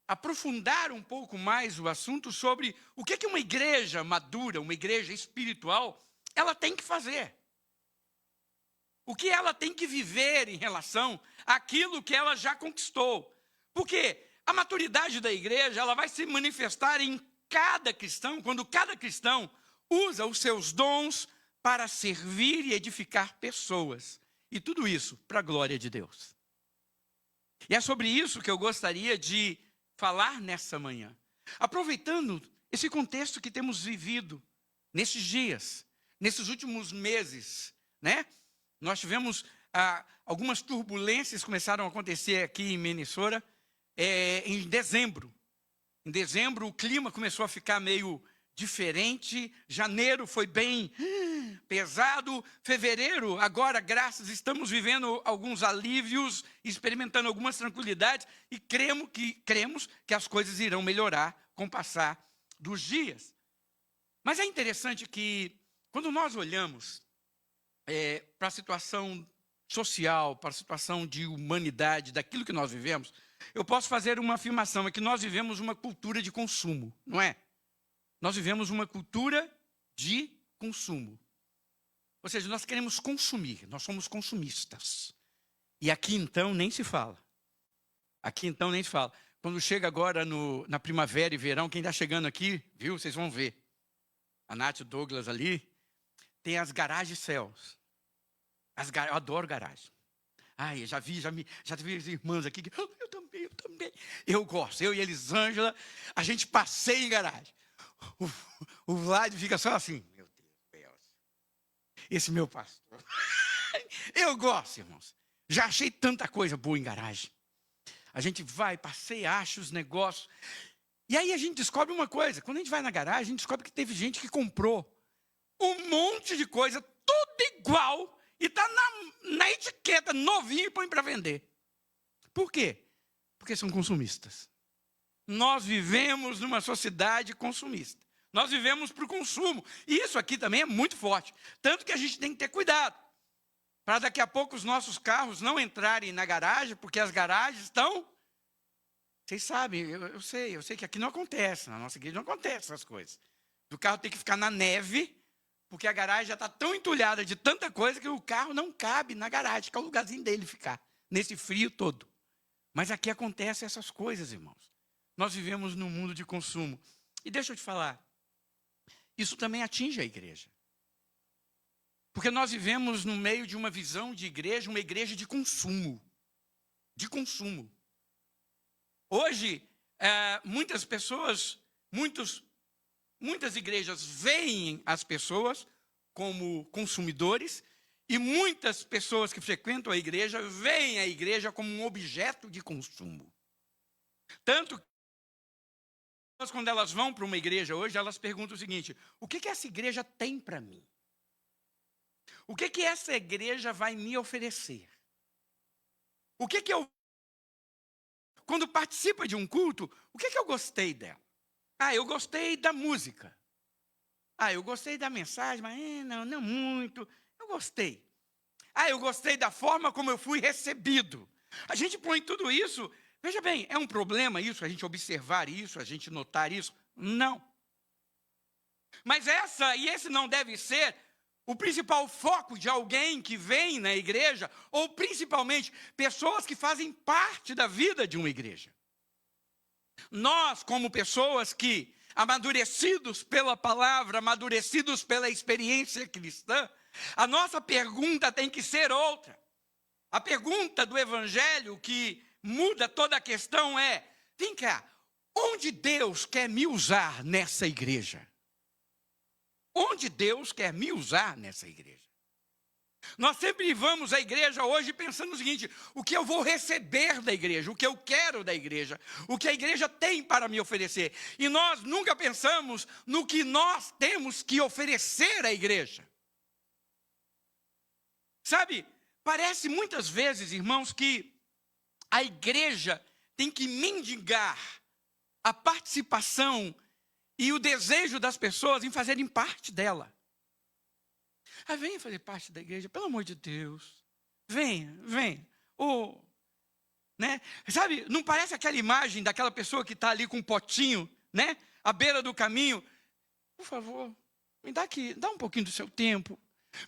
aprofundar um pouco mais o assunto sobre o que uma igreja madura, uma igreja espiritual, ela tem que fazer. O que ela tem que viver em relação àquilo que ela já conquistou. Porque a maturidade da igreja, ela vai se manifestar em cada cristão, quando cada cristão usa os seus dons para servir e edificar pessoas. E tudo isso para a glória de Deus. E é sobre isso que eu gostaria de falar nessa manhã. Aproveitando esse contexto que temos vivido nesses dias, nesses últimos meses, né? Nós tivemos algumas turbulências que começaram a acontecer aqui em Minnesota em dezembro. Em dezembro o clima começou a ficar meio diferente, janeiro foi bem pesado, fevereiro, agora, estamos vivendo alguns alívios, experimentando algumas tranquilidades e cremos que as coisas irão melhorar com o passar dos dias. Mas é interessante que, quando nós olhamos para a situação social, para a situação de humanidade, daquilo que nós vivemos, eu posso fazer uma afirmação, é que nós vivemos uma cultura de consumo, não é? Nós vivemos uma cultura de consumo. Ou seja, nós queremos consumir, nós somos consumistas. E aqui então nem se fala. Aqui então nem se fala. Quando chega agora na primavera e verão, quem está chegando aqui, viu, vocês vão ver. A Nath e o Douglas ali, tem as garagens céus. Eu adoro garagem. Ai, já vi as irmãs aqui, eu também. Eu gosto, eu e Elisângela, a gente passeia em garagem. O Vlad fica só assim, meu Deus, esse meu pastor. Eu gosto, irmãos. Já achei tanta coisa boa em garagem. A gente vai, passeia, acha os negócios. E aí a gente descobre uma coisa. Quando a gente vai na garagem, a gente descobre que teve gente que comprou um monte de coisa, tudo igual, e está na etiqueta, novinho, e põe para vender. Por quê? Porque são consumistas. Nós vivemos numa sociedade consumista. Nós vivemos para o consumo. E isso aqui também é muito forte. Tanto que a gente tem que ter cuidado. Para daqui a pouco os nossos carros não entrarem na garagem, porque as garagens estão... Vocês sabem, eu sei que aqui não acontece, na nossa igreja não acontece essas coisas. O carro tem que ficar na neve, porque a garagem já está tão entulhada de tanta coisa que o carro não cabe na garagem, que é o lugarzinho dele ficar, nesse frio todo. Mas aqui acontecem essas coisas, irmãos. Nós vivemos num mundo de consumo. E deixa eu te falar, isso também atinge a igreja. Porque nós vivemos no meio de uma visão de igreja, uma igreja de consumo. De consumo. Hoje, muitas pessoas, muitas igrejas veem as pessoas como consumidores e muitas pessoas que frequentam a igreja veem a igreja como um objeto de consumo. Tanto que quando elas vão para uma igreja hoje, elas perguntam o seguinte: o que essa igreja tem para mim? O que essa igreja vai me oferecer? O que eu... Quando participa de um culto, o que eu gostei dela? Eu gostei da música. Eu gostei da mensagem, mas não muito. Eu gostei. Eu gostei da forma como eu fui recebido. A gente põe tudo isso... Veja bem, é um problema isso, a gente observar isso, a gente notar isso? Não. Mas esse não deve ser o principal foco de alguém que vem na igreja, ou principalmente pessoas que fazem parte da vida de uma igreja. Nós, como pessoas que, amadurecidos pela palavra, amadurecidos pela experiência cristã, a nossa pergunta tem que ser outra. A pergunta do evangelho que muda toda a questão é: vem cá, onde Deus quer me usar nessa igreja? Onde Deus quer me usar nessa igreja? Nós sempre vamos à igreja hoje pensando o seguinte: o que eu vou receber da igreja, o que eu quero da igreja, o que a igreja tem para me oferecer. E nós nunca pensamos no que nós temos que oferecer à igreja. Sabe, parece muitas vezes, irmãos, que a igreja tem que mendigar a participação e o desejo das pessoas em fazerem parte dela. Venha fazer parte da igreja, pelo amor de Deus. Venha. Né? Sabe, não parece aquela imagem daquela pessoa que está ali com um potinho, né? À beira do caminho. Por favor, me dá aqui, dá um pouquinho do seu tempo.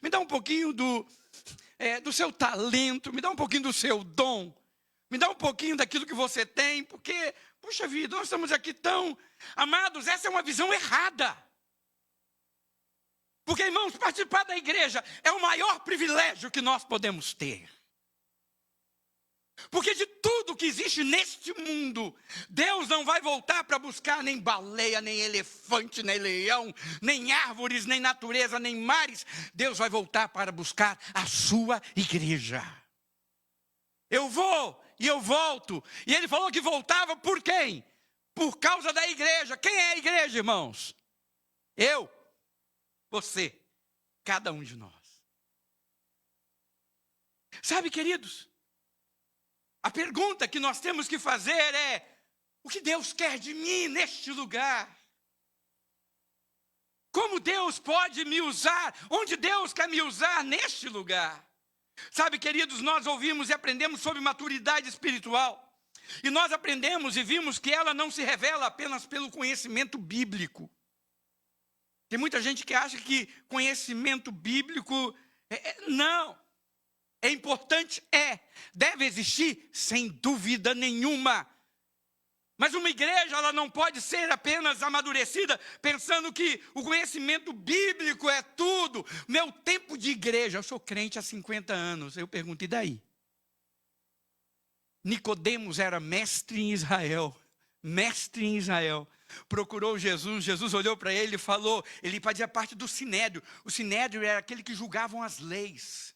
Me dá um pouquinho do seu talento, me dá um pouquinho do seu dom. Me dá um pouquinho daquilo que você tem, porque, puxa vida, nós estamos aqui tão... Amados, essa é uma visão errada. Porque, irmãos, participar da igreja é o maior privilégio que nós podemos ter. Porque de tudo que existe neste mundo, Deus não vai voltar para buscar nem baleia, nem elefante, nem leão, nem árvores, nem natureza, nem mares. Deus vai voltar para buscar a sua igreja. Eu vou e eu volto. E ele falou que voltava por quem? Por causa da igreja. Quem é a igreja, irmãos? Eu, você, cada um de nós. Sabe, queridos, a pergunta que nós temos que fazer é: o que Deus quer de mim neste lugar? Como Deus pode me usar? Onde Deus quer me usar neste lugar? Sabe, queridos, nós ouvimos e aprendemos sobre maturidade espiritual. E nós aprendemos e vimos que ela não se revela apenas pelo conhecimento bíblico. Tem muita gente que acha que conhecimento bíblico... Não. É importante, deve existir, sem dúvida nenhuma. Mas uma igreja, ela não pode ser apenas amadurecida pensando que o conhecimento bíblico é tudo. Meu tempo de igreja, eu sou crente há 50 anos. Eu pergunto, e daí? Nicodemos era mestre em Israel. Mestre em Israel. Procurou Jesus, Jesus olhou para ele e falou, ele fazia parte do Sinédrio. O Sinédrio era aquele que julgavam as leis,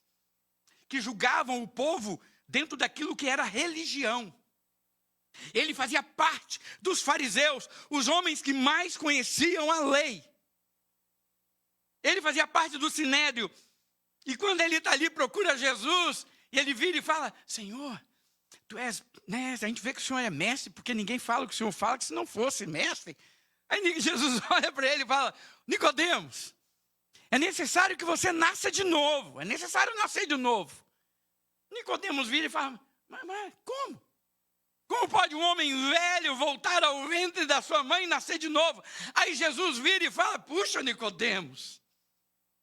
que julgavam o povo dentro daquilo que era religião. Ele fazia parte dos fariseus, os homens que mais conheciam a lei. Ele fazia parte do sinédrio. E quando ele está ali, procura Jesus, e ele vira e fala: Senhor, tu és, né, a gente vê que o Senhor é mestre, porque ninguém fala o que o Senhor fala, que se não fosse mestre. Aí Jesus olha para ele e fala: Nicodemos, é necessário que você nasça de novo. É necessário nascer de novo. Nicodemos vira e fala: mas como? Como pode um homem velho voltar ao ventre da sua mãe e nascer de novo? Aí Jesus vira e fala: puxa, Nicodemos,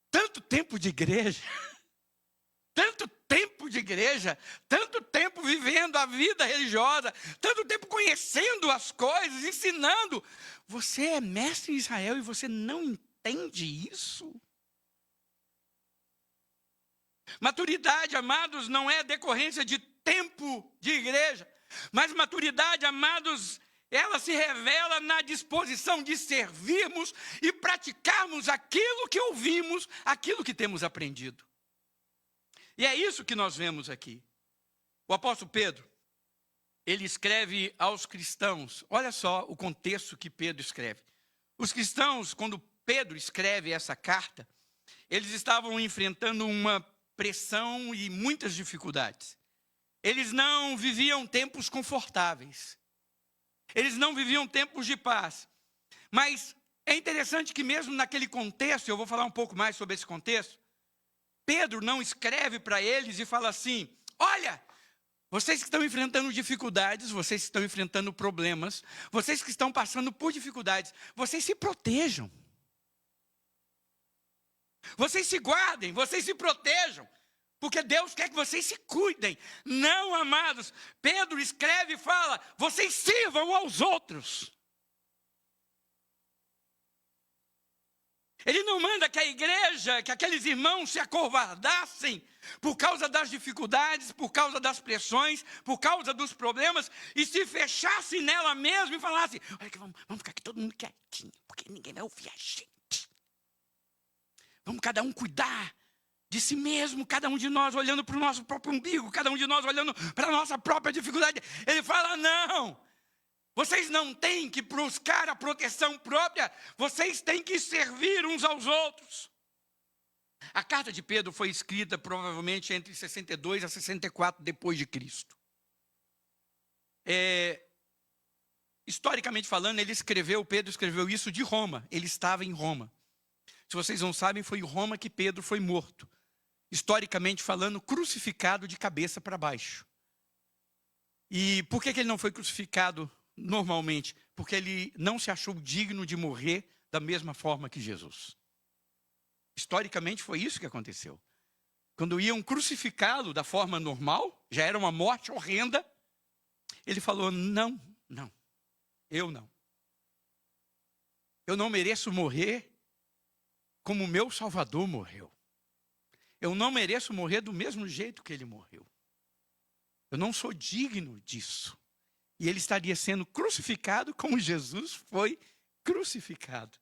tanto tempo de igreja, tanto tempo vivendo a vida religiosa, tanto tempo conhecendo as coisas, ensinando. Você é mestre em Israel e você não entende isso? Maturidade, amados, não é decorrência de tempo de igreja, mas maturidade, amados, ela se revela na disposição de servirmos e praticarmos aquilo que ouvimos, aquilo que temos aprendido. E é isso que nós vemos aqui. O apóstolo Pedro, ele escreve aos cristãos. Olha só o contexto que Pedro escreve. Os cristãos, quando Pedro escreve essa carta, eles estavam enfrentando uma pressão e muitas dificuldades. Eles não viviam tempos confortáveis. Eles não viviam tempos de paz. Mas é interessante que mesmo naquele contexto, eu vou falar um pouco mais sobre esse contexto, Pedro não escreve para eles e fala assim: olha, vocês que estão enfrentando dificuldades, vocês que estão enfrentando problemas, vocês que estão passando por dificuldades, vocês se protejam. Vocês se guardem, vocês se protejam. Porque Deus quer que vocês se cuidem. Não, amados. Pedro escreve e fala: vocês sirvam aos outros. Ele não manda que a igreja, que aqueles irmãos se acovardassem por causa das dificuldades, por causa das pressões, por causa dos problemas, e se fechassem nela mesmo e falassem: olha que vamos ficar aqui todo mundo quietinho, porque ninguém vai ouvir a gente. Vamos cada um cuidar de si mesmo, cada um de nós olhando para o nosso próprio umbigo, cada um de nós olhando para a nossa própria dificuldade. Ele fala: não, vocês não têm que buscar a proteção própria, vocês têm que servir uns aos outros. A carta de Pedro foi escrita provavelmente entre 62 a 64 depois de Cristo. Historicamente falando, Pedro escreveu isso de Roma, ele estava em Roma. Se vocês não sabem, foi em Roma que Pedro foi morto. Historicamente falando, crucificado de cabeça para baixo. E por que ele não foi crucificado normalmente? Porque ele não se achou digno de morrer da mesma forma que Jesus. Historicamente foi isso que aconteceu. Quando iam crucificá-lo da forma normal, já era uma morte horrenda, ele falou: não, eu não. Eu não mereço morrer como o meu Salvador morreu. Eu não mereço morrer do mesmo jeito que ele morreu. Eu não sou digno disso. E ele estaria sendo crucificado como Jesus foi crucificado.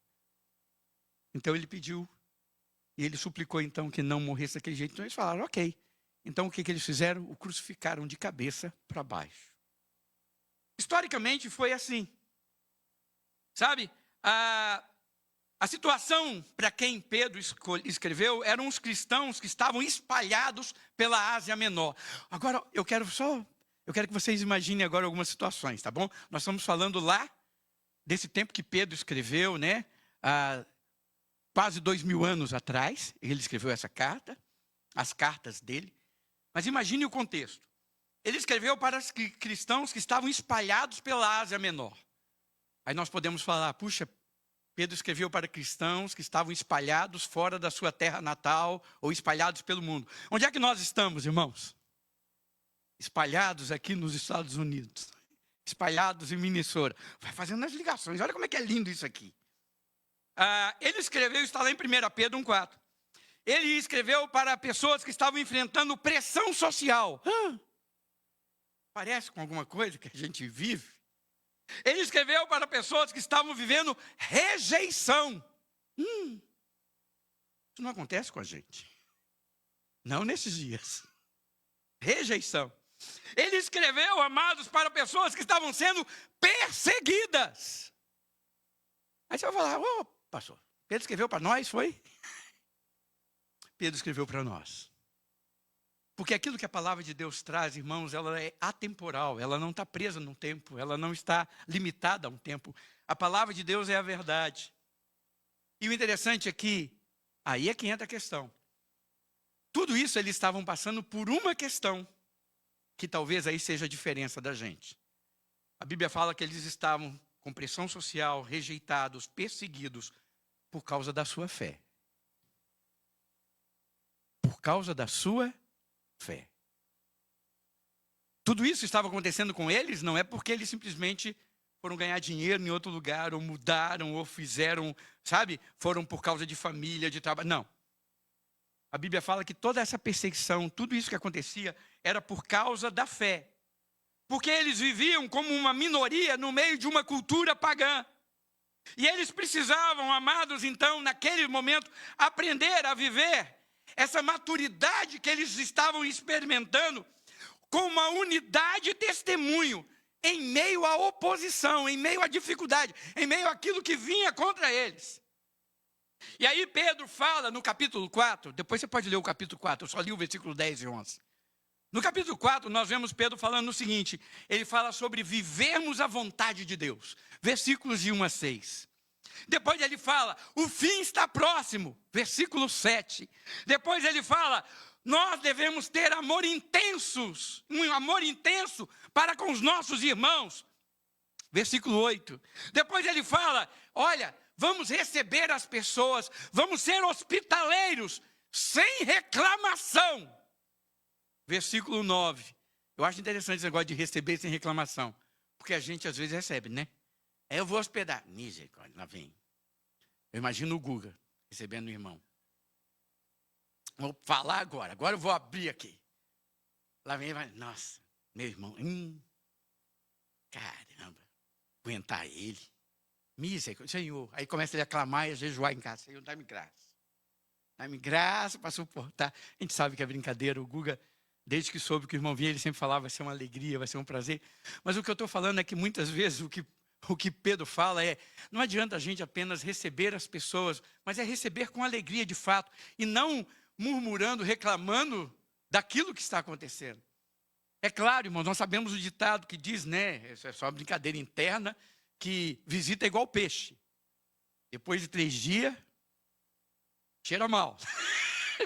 Então ele pediu, e ele suplicou então que não morresse daquele jeito. Então eles falaram: ok. Então o que eles fizeram? O crucificaram de cabeça para baixo. Historicamente foi assim. Sabe? A situação para quem Pedro escreveu eram os cristãos que estavam espalhados pela Ásia Menor. Agora, eu quero que vocês imaginem agora algumas situações, tá bom? Nós estamos falando lá desse tempo que Pedro escreveu, né? Há quase 2000 anos atrás, ele escreveu essa carta, as cartas dele. Mas imagine o contexto. Ele escreveu para os cristãos que estavam espalhados pela Ásia Menor. Aí nós podemos falar: puxa, Pedro escreveu para cristãos que estavam espalhados fora da sua terra natal ou espalhados pelo mundo. Onde é que nós estamos, irmãos? Espalhados aqui nos Estados Unidos. Espalhados em Minnesota. Vai fazendo as ligações. Olha como é que é lindo isso aqui. Ele escreveu, está lá em 1 Pedro 1,4. Ele escreveu para pessoas que estavam enfrentando pressão social. Parece com alguma coisa que a gente vive. Ele escreveu para pessoas que estavam vivendo rejeição. Isso não acontece com a gente. Não nesses dias. Rejeição. Ele escreveu, amados, para pessoas que estavam sendo perseguidas. Aí você vai falar, ô, pastor, Pedro escreveu para nós, foi? Pedro escreveu para nós. Porque aquilo que a palavra de Deus traz, irmãos, ela é atemporal, ela não está presa num tempo, ela não está limitada a um tempo. A palavra de Deus é a verdade. E o interessante é que, aí é que entra a questão. Tudo isso eles estavam passando por uma questão, que talvez aí seja a diferença da gente. A Bíblia fala que eles estavam com pressão social, rejeitados, perseguidos, por causa da sua fé. Por causa da sua fé. Tudo isso estava acontecendo com eles, não é porque eles simplesmente foram ganhar dinheiro em outro lugar, ou mudaram, ou fizeram, sabe? Foram por causa de família, de trabalho. Não. A Bíblia fala que toda essa perseguição, tudo isso que acontecia, era por causa da fé. Porque eles viviam como uma minoria no meio de uma cultura pagã. E eles precisavam, amados, então, naquele momento, aprender a viver essa maturidade que eles estavam experimentando com uma unidade de testemunho em meio à oposição, em meio à dificuldade, em meio àquilo que vinha contra eles. E aí Pedro fala no capítulo 4, depois você pode ler o capítulo 4, eu só li o versículo 10 e 11. No capítulo 4, nós vemos Pedro falando o seguinte, ele fala sobre vivermos a vontade de Deus, versículos de 1 a 6. Depois ele fala, o fim está próximo, versículo 7. Depois ele fala, nós devemos ter amor intensos, um amor intenso para com os nossos irmãos, versículo 8. Depois ele fala, olha, vamos receber as pessoas, vamos ser hospitaleiros, sem reclamação. Versículo 9. Eu acho interessante esse negócio de receber sem reclamação, porque a gente às vezes recebe, né? Aí eu vou hospedar. Misericórdia, lá vem. Eu imagino o Guga recebendo o irmão. Vou falar agora eu vou abrir aqui. Lá vem, vai, nossa, meu irmão, caramba, aguentar ele. Misericórdia, Senhor. Aí começa ele a clamar e a jejuar em casa. Senhor, dá-me graça. Dá-me graça para suportar. A gente sabe que é brincadeira, o Guga, desde que soube que o irmão vinha, ele sempre falava, vai ser uma alegria, vai ser um prazer. Mas o que eu estou falando é que muitas vezes o que Pedro fala é, não adianta a gente apenas receber as pessoas, mas é receber com alegria de fato, e não murmurando, reclamando daquilo que está acontecendo. É claro, irmãos, nós sabemos o ditado que diz, né, isso é só uma brincadeira interna, que visita é igual peixe. Depois de 3 dias, cheira mal.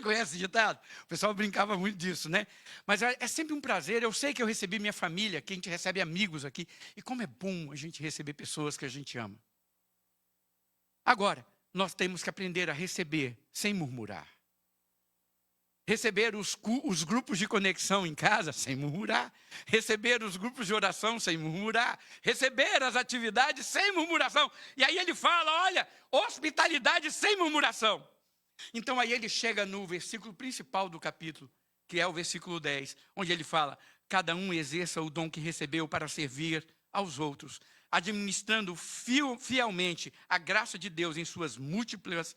Conhece esse ditado? O pessoal brincava muito disso, né? Mas é sempre um prazer. Eu sei que eu recebi minha família aqui, a gente recebe amigos aqui. E como é bom a gente receber pessoas que a gente ama. Agora, nós temos que aprender a receber sem murmurar. Receber os grupos de conexão em casa sem murmurar. Receber os grupos de oração sem murmurar. Receber as atividades sem murmuração. E aí ele fala, olha, hospitalidade sem murmuração. Então aí ele chega no versículo principal do capítulo, que é o versículo 10, onde ele fala, cada um exerça o dom que recebeu para servir aos outros, administrando fielmente a graça de Deus em suas múltiplas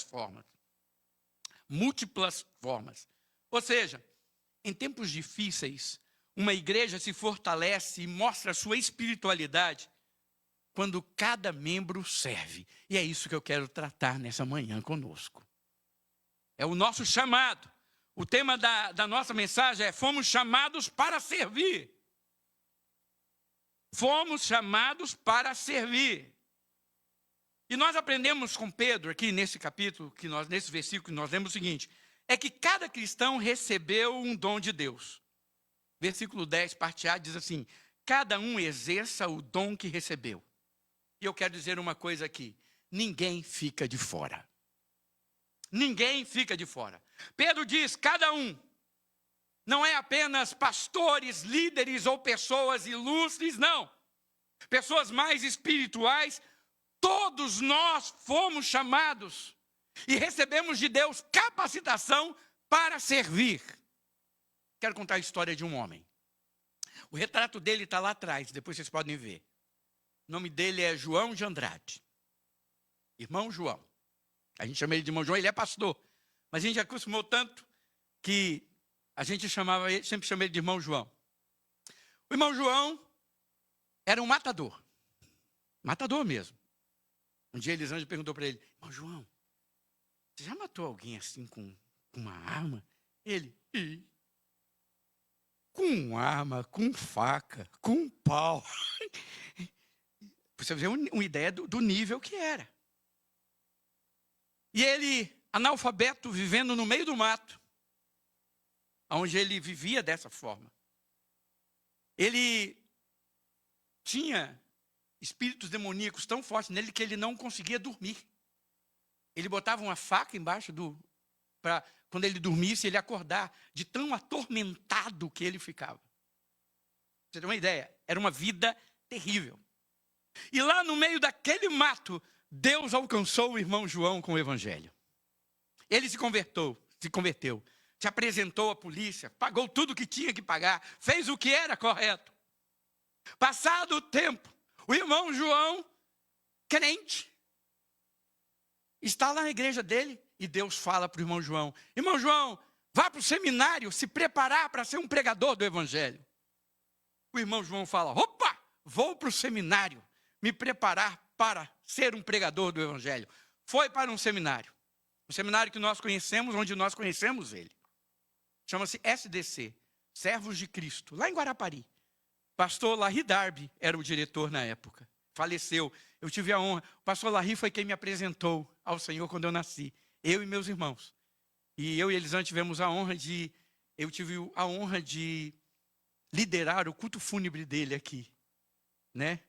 formas. Múltiplas formas. Ou seja, em tempos difíceis, uma igreja se fortalece e mostra a sua espiritualidade quando cada membro serve. E é isso que eu quero tratar nessa manhã conosco. É o nosso chamado. O tema da nossa mensagem é, fomos chamados para servir. Fomos chamados para servir. E nós aprendemos com Pedro aqui nesse capítulo, nesse versículo que nós lemos o seguinte, é que cada cristão recebeu um dom de Deus. Versículo 10, parte A, diz assim, cada um exerça o dom que recebeu. E eu quero dizer uma coisa aqui, ninguém fica de fora. Ninguém fica de fora. Pedro diz, cada um, não é apenas pastores, líderes ou pessoas ilustres, não. Pessoas mais espirituais, todos nós fomos chamados e recebemos de Deus capacitação para servir. Quero contar a história de um homem. O retrato dele está lá atrás, depois vocês podem ver. O nome dele é João de Andrade. Irmão João. A gente chama ele de irmão João, ele é pastor. Mas a gente acostumou tanto que a gente sempre chama ele de irmão João. O irmão João era um matador. Matador mesmo. Um dia Elisângela perguntou para ele: irmão João, você já matou alguém assim com uma arma? Ele: com arma, com faca, com pau. Você vê uma ideia do nível que era. E ele, analfabeto, vivendo no meio do mato, onde ele vivia dessa forma. Ele tinha espíritos demoníacos tão fortes nele que ele não conseguia dormir. Ele botava uma faca embaixo para quando ele dormisse, ele acordar de tão atormentado que ele ficava. Você tem uma ideia? Era uma vida terrível. E lá no meio daquele mato, Deus alcançou o irmão João com o evangelho. Ele se converteu, se apresentou à polícia, pagou tudo o que tinha que pagar, fez o que era correto. Passado o tempo, o irmão João, crente, está lá na igreja dele e Deus fala para o irmão João: irmão João, vá para o seminário se preparar para ser um pregador do evangelho. O irmão João fala: opa, vou para o seminário me preparar para ser um pregador do evangelho. Foi para um seminário que nós conhecemos, onde nós conhecemos ele. Chama-se SDC, Servos de Cristo, lá em Guarapari. Pastor Larry Darby era o diretor na época. Faleceu. Eu tive a honra. O pastor Larry foi quem me apresentou ao Senhor quando eu nasci. Eu e meus irmãos. E eu e Elisângela tivemos eu tive a honra de liderar o culto fúnebre dele aqui, né?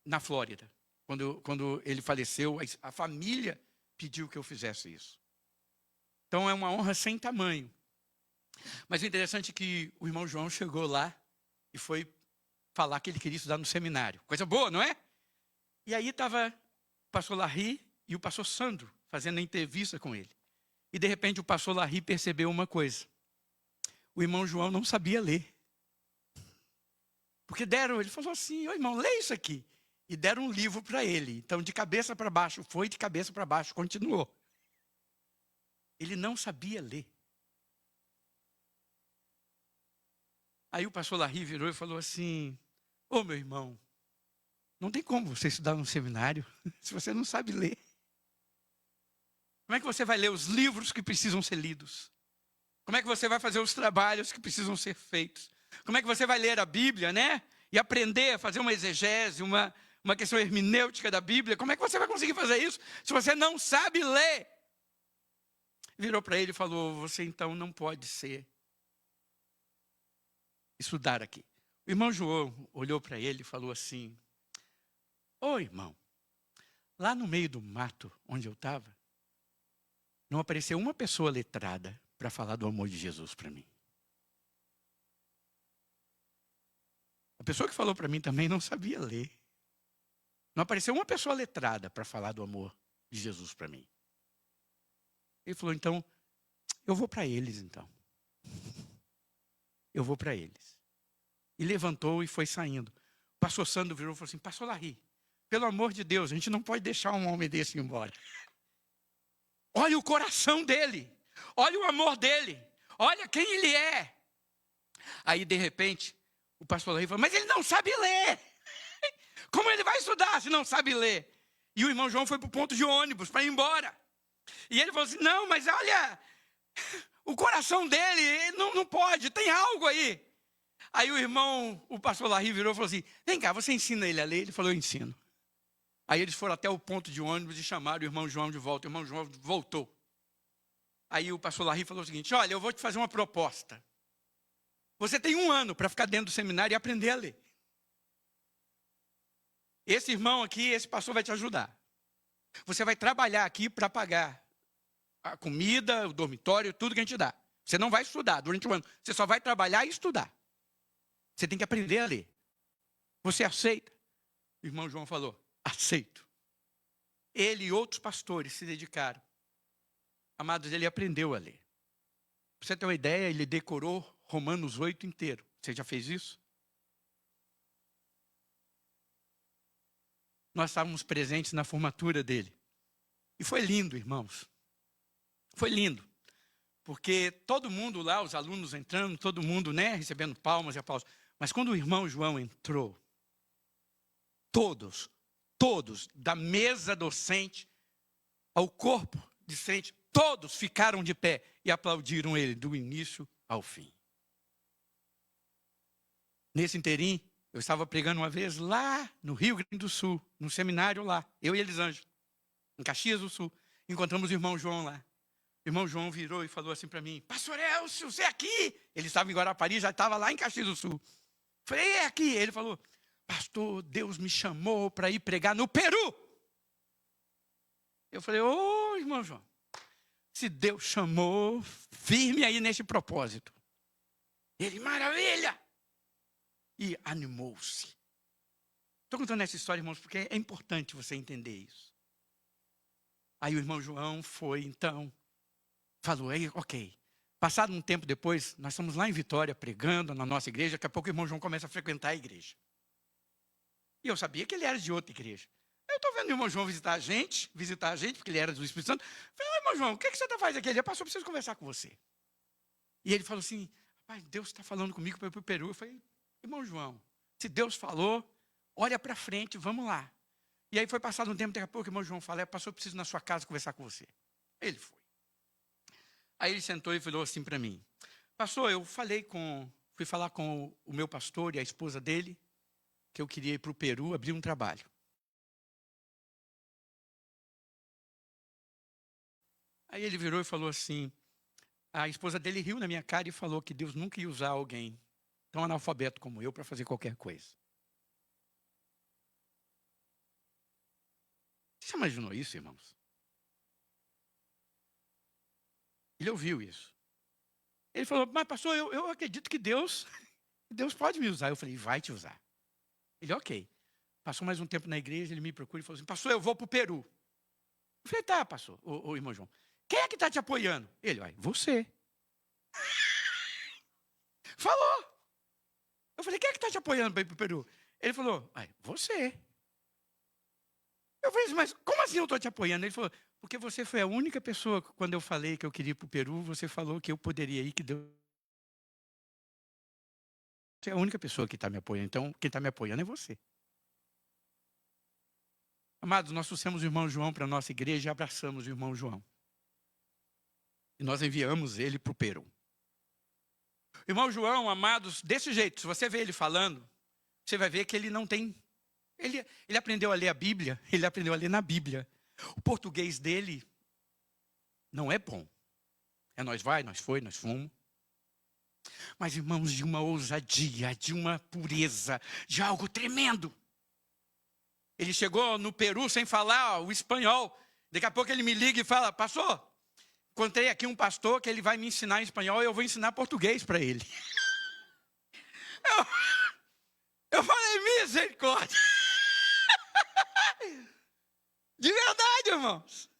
Na Flórida. Quando ele faleceu, a família pediu que eu fizesse isso. Então é uma honra sem tamanho. Mas o interessante é que o irmão João chegou lá e foi falar que ele queria estudar no seminário. Coisa boa, não é? E aí estava o pastor Larry e o pastor Sandro fazendo a entrevista com ele. E de repente o pastor Larry percebeu uma coisa. O irmão João não sabia ler. Porque ele falou assim: ô irmão, lê isso aqui. E deram um livro para ele. Então, de cabeça para baixo, foi de cabeça para baixo, continuou. Ele não sabia ler. Aí o pastor Larry virou e falou assim: ô meu irmão, não tem como você estudar num seminário se você não sabe ler. Como é que você vai ler os livros que precisam ser lidos? Como é que você vai fazer os trabalhos que precisam ser feitos? Como é que você vai ler a Bíblia, né? E aprender a fazer uma exegese, uma questão hermenêutica da Bíblia? Como é que você vai conseguir fazer isso se você não sabe ler? Virou para ele e falou: você então não pode estudar aqui. O irmão João olhou para ele e falou assim: ô irmão, lá no meio do mato onde eu estava, não apareceu uma pessoa letrada para falar do amor de Jesus para mim. A pessoa que falou para mim também não sabia ler. Não apareceu uma pessoa letrada para falar do amor de Jesus para mim. Ele falou: então, eu vou para eles então. Eu vou para eles. E levantou e foi saindo. O pastor Sandro virou e falou assim: pastor Larry, pelo amor de Deus, a gente não pode deixar um homem desse ir embora. Olha o coração dele. Olha o amor dele. Olha quem ele é. Aí, de repente, o pastor Larry falou: mas ele não sabe ler. Como ele vai estudar se não sabe ler? E o irmão João foi para o ponto de ônibus para ir embora. E ele falou assim: não, mas olha, o coração dele não pode, tem algo aí. Aí o pastor Larry virou e falou assim: vem cá, você ensina ele a ler? Ele falou: eu ensino. Aí eles foram até o ponto de ônibus e chamaram o irmão João de volta. O irmão João voltou. Aí o pastor Larry falou o seguinte: olha, eu vou te fazer uma proposta. Você tem 1 ano para ficar dentro do seminário e aprender a ler. Esse irmão aqui, esse pastor vai te ajudar. Você vai trabalhar aqui para pagar a comida, o dormitório, tudo que a gente dá. Você não vai estudar durante 1 ano. Você só vai trabalhar e estudar. Você tem que aprender a ler. Você aceita? O irmão João falou: aceito. Ele e outros pastores se dedicaram. Amados, ele aprendeu a ler. Para você ter uma ideia, ele decorou Romanos 8 inteiro. Você já fez isso? Nós estávamos presentes na formatura dele. E foi lindo, irmãos. Foi lindo. porque todo mundo lá, os alunos entrando, todo mundo, né, recebendo palmas e aplausos. Mas quando o irmão João entrou, todos, da mesa docente ao corpo discente, todos ficaram de pé e aplaudiram ele do início ao fim. Nesse interim, eu estava pregando uma vez lá no Rio Grande do Sul, num seminário lá, eu e Elisângela, em Caxias do Sul. Encontramos o irmão João lá. O irmão João virou e falou assim para mim: Pastor Elcio, você é aqui? Ele estava em Guarapari, já estava lá em Caxias do Sul. Falei: é aqui. Ele falou: pastor, Deus me chamou para ir pregar no Peru. Eu falei: ô, irmão João, se Deus chamou, firme aí nesse propósito. Ele: maravilha! E animou-se. Estou contando essa história, irmãos, porque é importante você entender isso. Aí o irmão João foi, então, falou: aí, ok. Passado um tempo depois, nós estamos lá em Vitória, pregando na nossa igreja. Daqui a pouco o irmão João começa a frequentar a igreja. E eu sabia que ele era de outra igreja. Eu estou vendo o irmão João visitar a gente, porque ele era do Espírito Santo. Falei: ô, irmão João, o que você está fazendo aqui? Ele: pastor, preciso conversar com você. E ele falou assim: rapaz, Deus está falando comigo para ir para o Peru. Eu falei: irmão João, se Deus falou, olha para frente, vamos lá. E aí foi passado um tempo, daqui a pouco o irmão João falou: pastor, eu preciso ir na sua casa conversar com você. Ele foi. Aí ele sentou e falou assim para mim: pastor, eu fui falar com o meu pastor e a esposa dele, que eu queria ir para o Peru abrir um trabalho. Aí ele virou e falou assim, a esposa dele riu na minha cara e falou que Deus nunca ia usar alguém tão analfabeto como eu para fazer qualquer coisa. Você imaginou isso, irmãos? Ele ouviu isso. Ele falou: mas pastor, eu acredito que Deus pode me usar. Eu falei: vai te usar. Ele: ok. Passou mais um tempo na igreja, ele me procura e falou assim: pastor, eu vou para o Peru. Eu falei: tá, pastor, ô irmão João. Quem é que está te apoiando? Ele: você. Falou. Eu falei: quem é que está te apoiando para ir para o Peru? Ele falou: você. Eu falei: mas como assim eu estou te apoiando? Ele falou: porque você foi a única pessoa, quando eu falei que eu queria ir para o Peru, você falou que eu poderia ir, que Deus... Você é a única pessoa que está me apoiando, então quem está me apoiando é você. Amados, nós trouxemos o irmão João para a nossa igreja e abraçamos o irmão João. E nós enviamos ele para o Peru. O irmão João, amados, desse jeito, se você vê ele falando, você vai ver que ele não tem... Ele aprendeu a ler a Bíblia, ele aprendeu a ler na Bíblia. O português dele não é bom. É nós vai, nós foi, nós fomos. Mas, irmãos, de uma ousadia, de uma pureza, de algo tremendo. Ele chegou no Peru sem falar o espanhol. Daqui a pouco ele me liga e fala: pastor, encontrei aqui um pastor que ele vai me ensinar espanhol e eu vou ensinar português para ele. Eu falei: misericórdia. De verdade, irmãos.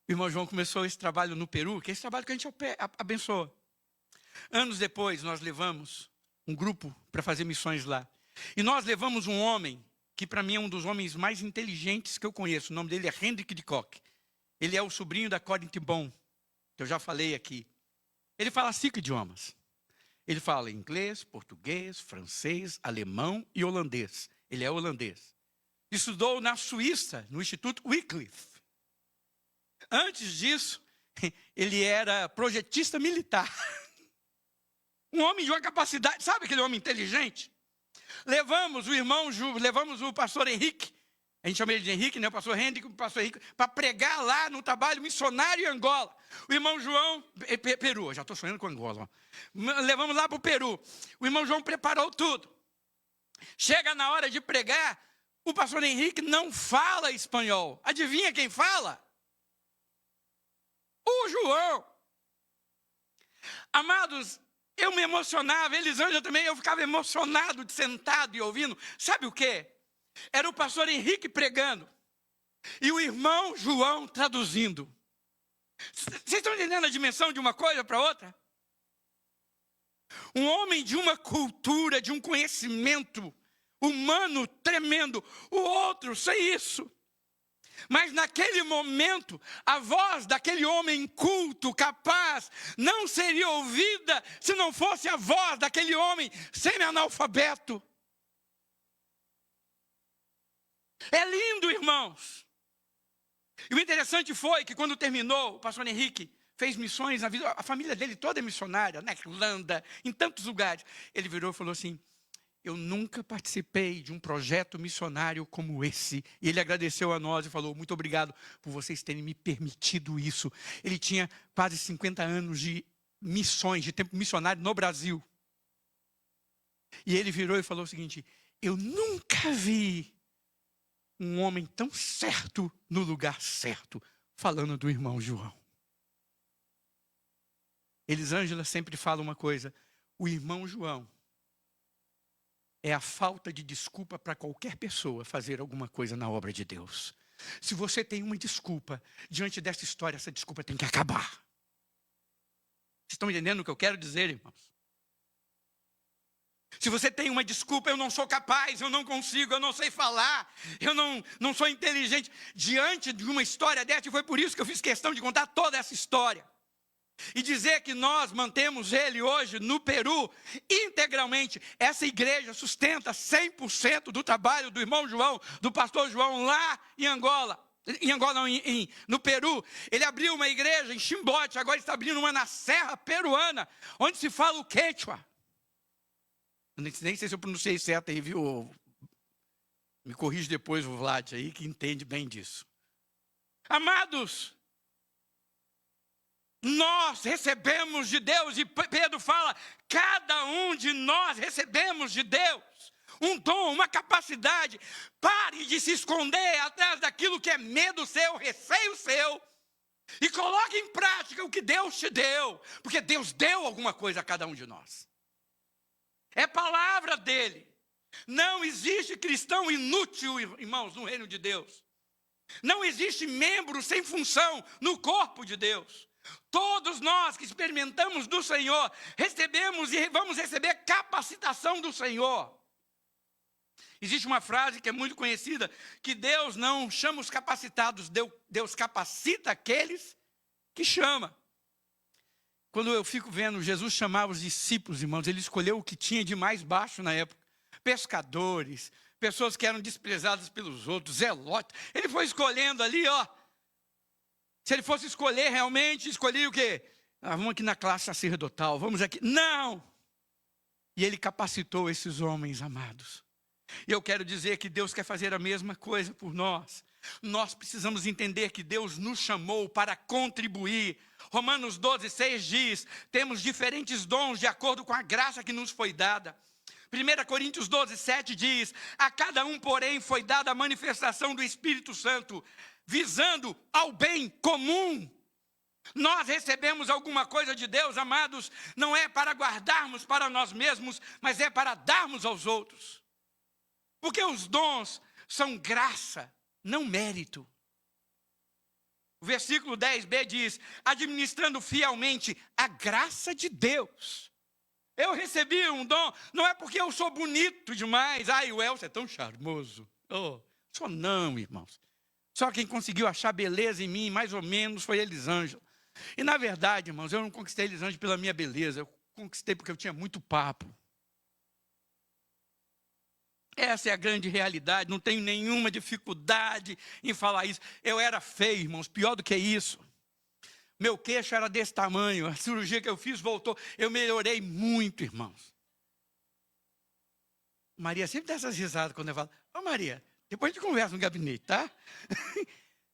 O irmão João começou esse trabalho no Peru, que é esse trabalho que a gente abençoa. Anos depois, nós levamos um grupo para fazer missões lá. E nós levamos um homem, que para mim é um dos homens mais inteligentes que eu conheço. O nome dele é Hendrik de Kock. Ele é o sobrinho da Corinne Bon, que eu já falei aqui. Ele fala 5 idiomas. Ele fala inglês, português, francês, alemão e holandês. Ele é holandês. Estudou na Suíça, no Instituto Wycliffe. Antes disso, ele era projetista militar. Um homem de uma capacidade, sabe aquele homem inteligente? Levamos o pastor Henrique, a gente chama ele de Henrique, né? O pastor Henrique, para pregar lá no trabalho missionário em Angola. O irmão João, Peru, já estou sonhando com Angola. Levamos lá para o Peru. O irmão João preparou tudo. Chega na hora de pregar, o pastor Henrique não fala espanhol. Adivinha quem fala? O João. Amados, eu me emocionava, Elisângela também, eu ficava emocionado, sentado e ouvindo. Sabe o quê? Era o pastor Henrique pregando e o irmão João traduzindo. Vocês estão entendendo a dimensão de uma coisa para outra? Um homem de uma cultura, de um conhecimento humano tremendo. O outro, sem isso. Mas naquele momento, a voz daquele homem culto, capaz, não seria ouvida se não fosse a voz daquele homem semi-analfabeto. É lindo, irmãos. E o interessante foi que quando terminou, o pastor Henrique fez missões na vida, a família dele toda é missionária, na Irlanda, em tantos lugares. Ele virou e falou assim: eu nunca participei de um projeto missionário como esse. E ele agradeceu a nós e falou: muito obrigado por vocês terem me permitido isso. Ele tinha quase 50 anos de missões, de tempo missionário no Brasil. E ele virou e falou o seguinte: eu nunca vi um homem tão certo no lugar certo, falando do irmão João. Elisângela sempre fala uma coisa: o irmão João é a falta de desculpa para qualquer pessoa fazer alguma coisa na obra de Deus. Se você tem uma desculpa diante dessa história, essa desculpa tem que acabar. Vocês estão entendendo o que eu quero dizer, irmãos? Se você tem uma desculpa: eu não sou capaz, eu não consigo, eu não sei falar, eu não sou inteligente. Diante de uma história dessa, e foi por isso que eu fiz questão de contar toda essa história. E dizer que nós mantemos ele hoje no Peru integralmente. Essa igreja sustenta 100% do trabalho do irmão João, do pastor João lá em Angola. No Peru. Ele abriu uma igreja em Chimbote, agora está abrindo uma na Serra Peruana, onde se fala o quechua. Nem sei se eu pronunciei certo aí, viu? Me corrige depois o Vlad aí, que entende bem disso. Amados, nós recebemos de Deus, e Pedro fala: cada um de nós recebemos de Deus um dom, uma capacidade. Pare de se esconder atrás daquilo que é medo seu, receio seu, e coloque em prática o que Deus te deu, porque Deus deu alguma coisa a cada um de nós. É palavra dele. Não existe cristão inútil, irmãos, no reino de Deus. Não existe membro sem função no corpo de Deus. Todos nós que experimentamos do Senhor, recebemos e vamos receber capacitação do Senhor. Existe uma frase que é muito conhecida, que Deus não chama os capacitados, Deus capacita aqueles que chama. Quando eu fico vendo Jesus chamar os discípulos, irmãos, ele escolheu o que tinha de mais baixo na época. Pescadores, pessoas que eram desprezadas pelos outros, zelotes. Ele foi escolhendo ali, ó. Se ele fosse escolher realmente, escolher o quê? Vamos aqui na classe sacerdotal, vamos aqui. Não! E ele capacitou esses homens, amados. E eu quero dizer que Deus quer fazer a mesma coisa por nós. Nós precisamos entender que Deus nos chamou para contribuir. Romanos 12:6 diz: temos diferentes dons de acordo com a graça que nos foi dada. 1 Coríntios 12:7 diz: a cada um, porém, foi dada a manifestação do Espírito Santo, visando ao bem comum. Nós recebemos alguma coisa de Deus, amados, não é para guardarmos para nós mesmos, mas é para darmos aos outros. Porque os dons são graça, não mérito. O versículo 10b diz: administrando fielmente a graça de Deus. Eu recebi um dom, não é porque eu sou bonito demais. Ai, o Elcio é tão charmoso. Só não, irmãos. Só quem conseguiu achar beleza em mim, mais ou menos, foi Elisângela. E na verdade, irmãos, eu não conquistei Elisângela pela minha beleza. Eu conquistei porque eu tinha muito papo. Essa é a grande realidade, não tenho nenhuma dificuldade em falar isso. Eu era feio, irmãos, pior do que isso. Meu queixo era desse tamanho, a cirurgia que eu fiz voltou. Eu melhorei muito, irmãos. Maria sempre dá essas risadas quando eu falo: ô Maria, depois a gente conversa no gabinete, tá?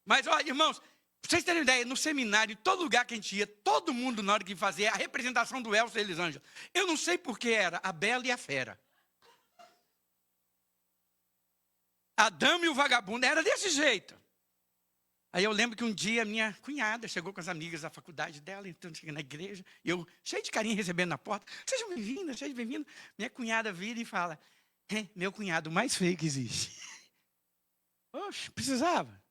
Mas olha, irmãos, pra vocês terem ideia, no seminário, em todo lugar que a gente ia, todo mundo na hora que fazia a representação do Elcio e Elisângela. Eu não sei por que era a Bela e a Fera. A dama e o vagabundo, era desse jeito. Aí eu lembro que um dia minha cunhada chegou com as amigas da faculdade dela, então cheguei na igreja, e eu, cheio de carinho, recebendo na porta: sejam bem-vindas, sejam bem-vindos. Minha cunhada vira e fala: meu cunhado, o mais feio que existe. Oxe, precisava.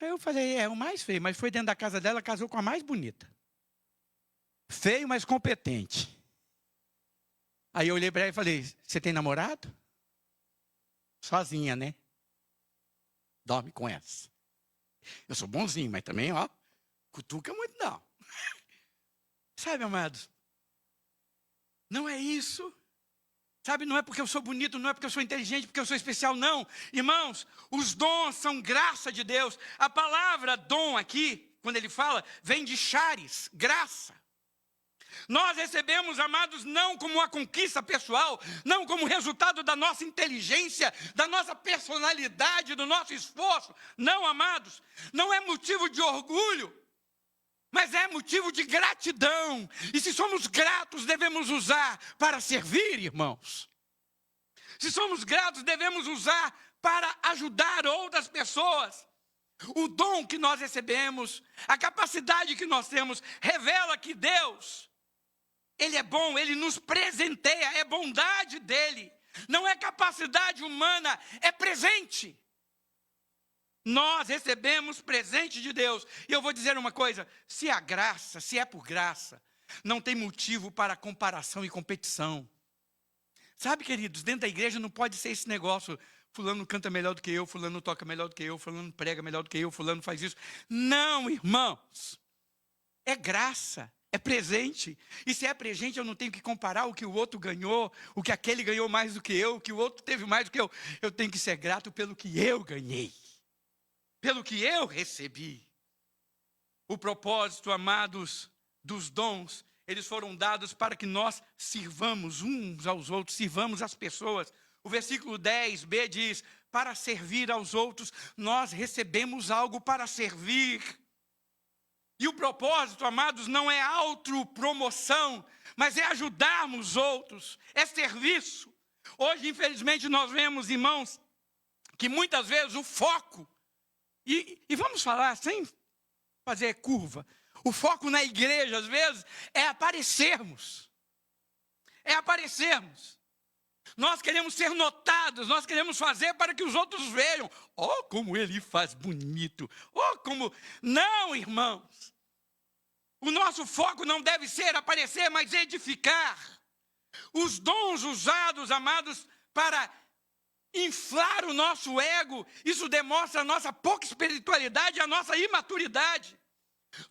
Aí eu falei: é o mais feio, mas foi dentro da casa dela, casou com a mais bonita. Feio, mas competente. Aí eu olhei para ela e falei: você tem namorado? Sozinha, né? Dorme com essa. Eu sou bonzinho, mas também, ó, cutuca muito não. Sabe, amados? Não é isso. Sabe, não é porque eu sou bonito, não é porque eu sou inteligente, porque eu sou especial, não. Irmãos, os dons são graça de Deus. A palavra dom aqui, quando ele fala, vem de charis, graça. Nós recebemos, amados, não como uma conquista pessoal, não como resultado da nossa inteligência, da nossa personalidade, do nosso esforço. Não, amados, não é motivo de orgulho, mas é motivo de gratidão. E se somos gratos, devemos usar para servir, irmãos. Se somos gratos, devemos usar para ajudar outras pessoas. O dom que nós recebemos, a capacidade que nós temos, revela que Deus, Ele é bom, Ele nos presenteia, é bondade dEle. Não é capacidade humana, é presente. Nós recebemos presente de Deus. E eu vou dizer uma coisa, se há graça, se é por graça, não tem motivo para comparação e competição. Sabe, queridos, dentro da igreja não pode ser esse negócio, fulano canta melhor do que eu, fulano toca melhor do que eu, fulano prega melhor do que eu, fulano faz isso. Não, irmãos, é graça. É presente. E se é presente, eu não tenho que comparar o que o outro ganhou, o que aquele ganhou mais do que eu, o que o outro teve mais do que eu. Eu tenho que ser grato pelo que eu ganhei, pelo que eu recebi. O propósito, amados, dos dons, eles foram dados para que nós sirvamos uns aos outros, sirvamos as pessoas. O versículo 10b diz, para servir aos outros, nós recebemos algo para servir. E o propósito, amados, não é autopromoção, mas é ajudarmos outros, é serviço. Hoje, infelizmente, nós vemos, irmãos, que muitas vezes o foco, e vamos falar sem fazer curva, o foco na igreja, às vezes, é aparecermos. É aparecermos. Nós queremos ser notados, nós queremos fazer para que os outros vejam. Oh, como ele faz bonito. Oh, como... Não, irmãos. O nosso foco não deve ser aparecer, mas edificar. Os dons usados, amados, para inflar o nosso ego, isso demonstra a nossa pouca espiritualidade, a nossa imaturidade.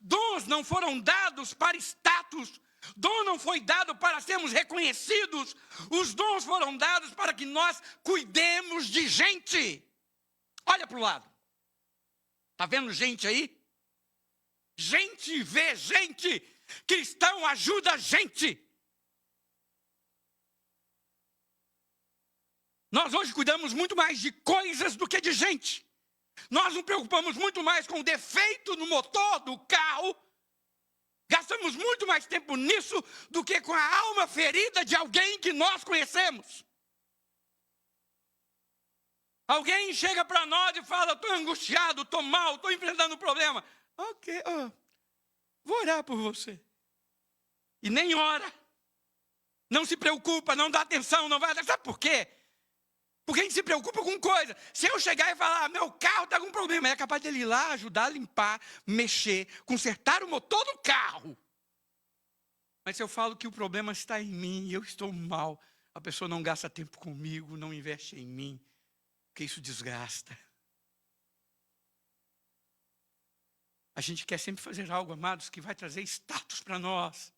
Dons não foram dados para status. Dom não foi dado para sermos reconhecidos. Os dons foram dados para que nós cuidemos de gente. Olha para o lado. Está vendo gente aí? Gente vê gente. Cristão ajuda gente. Nós hoje cuidamos muito mais de coisas do que de gente. Nós nos preocupamos muito mais com o defeito no motor do carro. Gastamos muito mais tempo nisso do que com a alma ferida de alguém que nós conhecemos. Alguém chega para nós e fala, estou angustiado, estou mal, estou enfrentando um problema. Ok, vou orar por você. E nem ora. Não se preocupa, não dá atenção, não vai... Sabe por quê? Porque a gente se preocupa com coisa. Se eu chegar e falar, meu carro está com problema, é capaz dele ir lá, ajudar a limpar, mexer, consertar o motor do carro. Mas se eu falo que o problema está em mim e eu estou mal, a pessoa não gasta tempo comigo, não investe em mim, porque isso desgasta. A gente quer sempre fazer algo, amados, que vai trazer status para nós.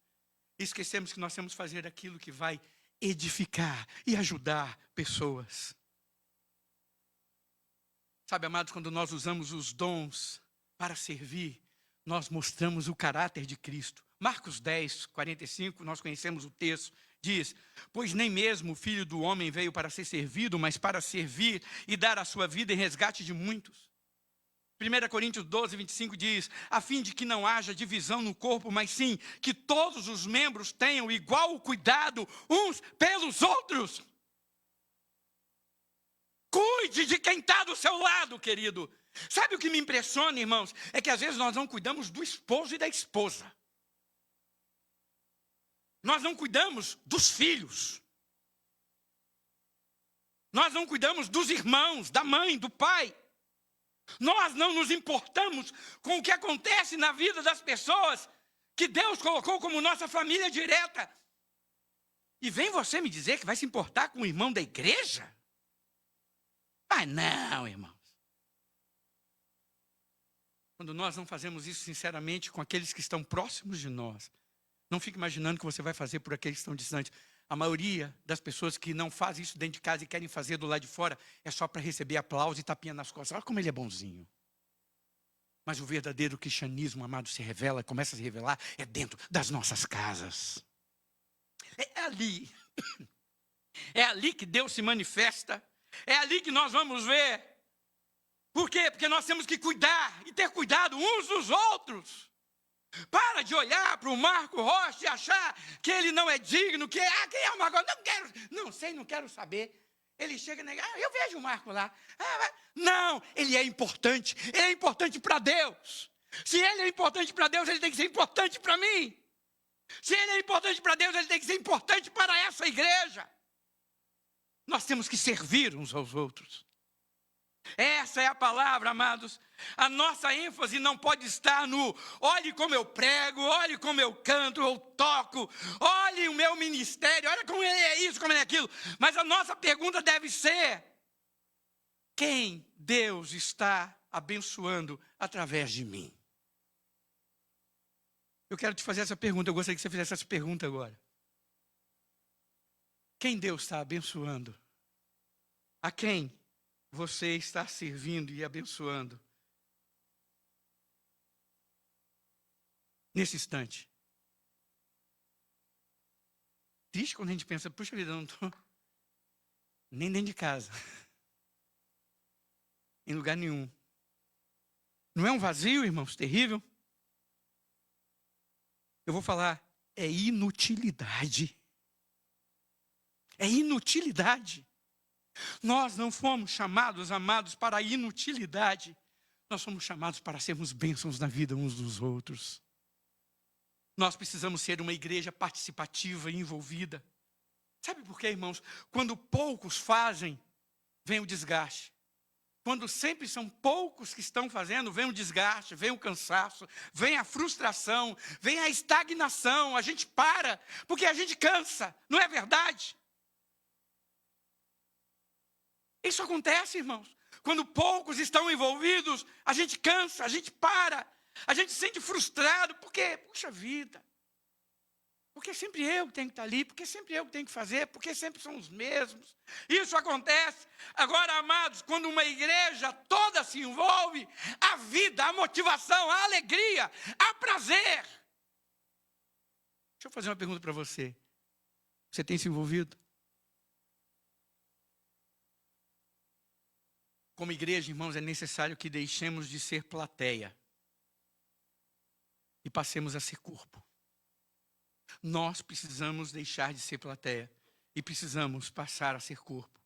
E esquecemos que nós temos que fazer aquilo que vai edificar e ajudar pessoas. Sabe, amados, quando nós usamos os dons para servir, nós mostramos o caráter de Cristo. Marcos 10, 45, nós conhecemos o texto, diz, pois nem mesmo o Filho do Homem veio para ser servido, mas para servir e dar a sua vida em resgate de muitos. 1 Coríntios 12, 25 diz, a fim de que não haja divisão no corpo, mas sim que todos os membros tenham igual cuidado uns pelos outros. Cuide de quem está do seu lado, querido. Sabe o que me impressiona, irmãos? É que às vezes nós não cuidamos do esposo e da esposa. Nós não cuidamos dos filhos. Nós não cuidamos dos irmãos, da mãe, do pai. Nós não nos importamos com o que acontece na vida das pessoas que Deus colocou como nossa família direta. E vem você me dizer que vai se importar com o irmão da igreja? Mas não, irmãos. quando nós não fazemos isso sinceramente com aqueles que estão próximos de nós, não fique imaginando que você vai fazer por aqueles que estão distantes. A maioria das pessoas que não fazem isso dentro de casa e querem fazer do lado de fora é só para receber aplauso e tapinha nas costas. Olha como ele é bonzinho. Mas o verdadeiro cristianismo, amado, se revela, começa a se revelar, é dentro das nossas casas. É ali. É ali que Deus se manifesta. É ali que nós vamos ver. Por quê? Porque nós temos que cuidar e ter cuidado uns dos outros. Para de olhar para o Marco Rocha e achar que ele não é digno, que quem é o Marco Rocha? Não quero saber. Ele chega e nega, eu vejo o Marco lá. Não, ele é importante para Deus. Se ele é importante para Deus, ele tem que ser importante para mim. Se ele é importante para Deus, ele tem que ser importante para essa igreja. Nós temos que servir uns aos outros. Essa é a palavra, amados. A nossa ênfase não pode estar no olhe como eu prego, olhe como eu canto, eu toco, olhe o meu ministério, olha como ele é isso, como ele é aquilo. Mas a nossa pergunta deve ser: quem Deus está abençoando através de mim? Eu quero te fazer essa pergunta, eu gostaria que você fizesse essa pergunta agora. Quem Deus está abençoando? A quem você está servindo e abençoando nesse instante? Triste quando a gente pensa, puxa vida, eu não estou nem dentro de casa, em lugar nenhum. Não é um vazio, irmãos, terrível? Eu vou falar, é inutilidade. É inutilidade. Nós não fomos chamados, amados, para a inutilidade. Nós somos chamados para sermos bênçãos na vida uns dos outros. Nós precisamos ser uma igreja participativa e envolvida. Sabe por quê, irmãos? Quando poucos fazem, vem o desgaste. Quando sempre são poucos que estão fazendo, vem o desgaste, vem o cansaço, vem a frustração, vem a estagnação. A gente para, porque a gente cansa, não é verdade? Isso acontece, irmãos. Quando poucos estão envolvidos, a gente cansa, a gente para, a gente se sente frustrado, porque, puxa vida, porque sempre eu que tenho que estar ali, porque sempre eu que tenho que fazer, porque sempre são os mesmos. Isso acontece. Agora, amados, quando uma igreja toda se envolve, a vida, a motivação, a alegria, a prazer. Deixa eu fazer uma pergunta para você. Você tem se envolvido? Como igreja, irmãos, é necessário que deixemos de ser plateia e passemos a ser corpo. Nós precisamos deixar de ser plateia e precisamos passar a ser corpo.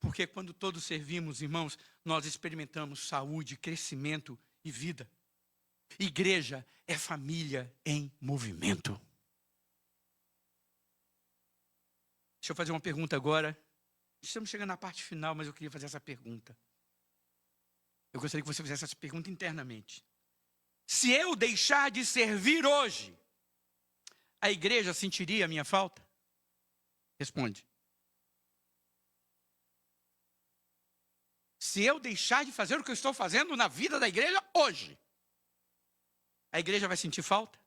Porque quando todos servimos, irmãos, nós experimentamos saúde, crescimento e vida. Igreja é família em movimento. Deixa eu fazer uma pergunta agora. Estamos chegando na parte final, mas eu queria fazer essa pergunta. Eu gostaria que você fizesse essa pergunta internamente. Se eu deixar de servir hoje, a igreja sentiria a minha falta? Responde. Se eu deixar de fazer o que eu estou fazendo na vida da igreja hoje, a igreja vai sentir falta?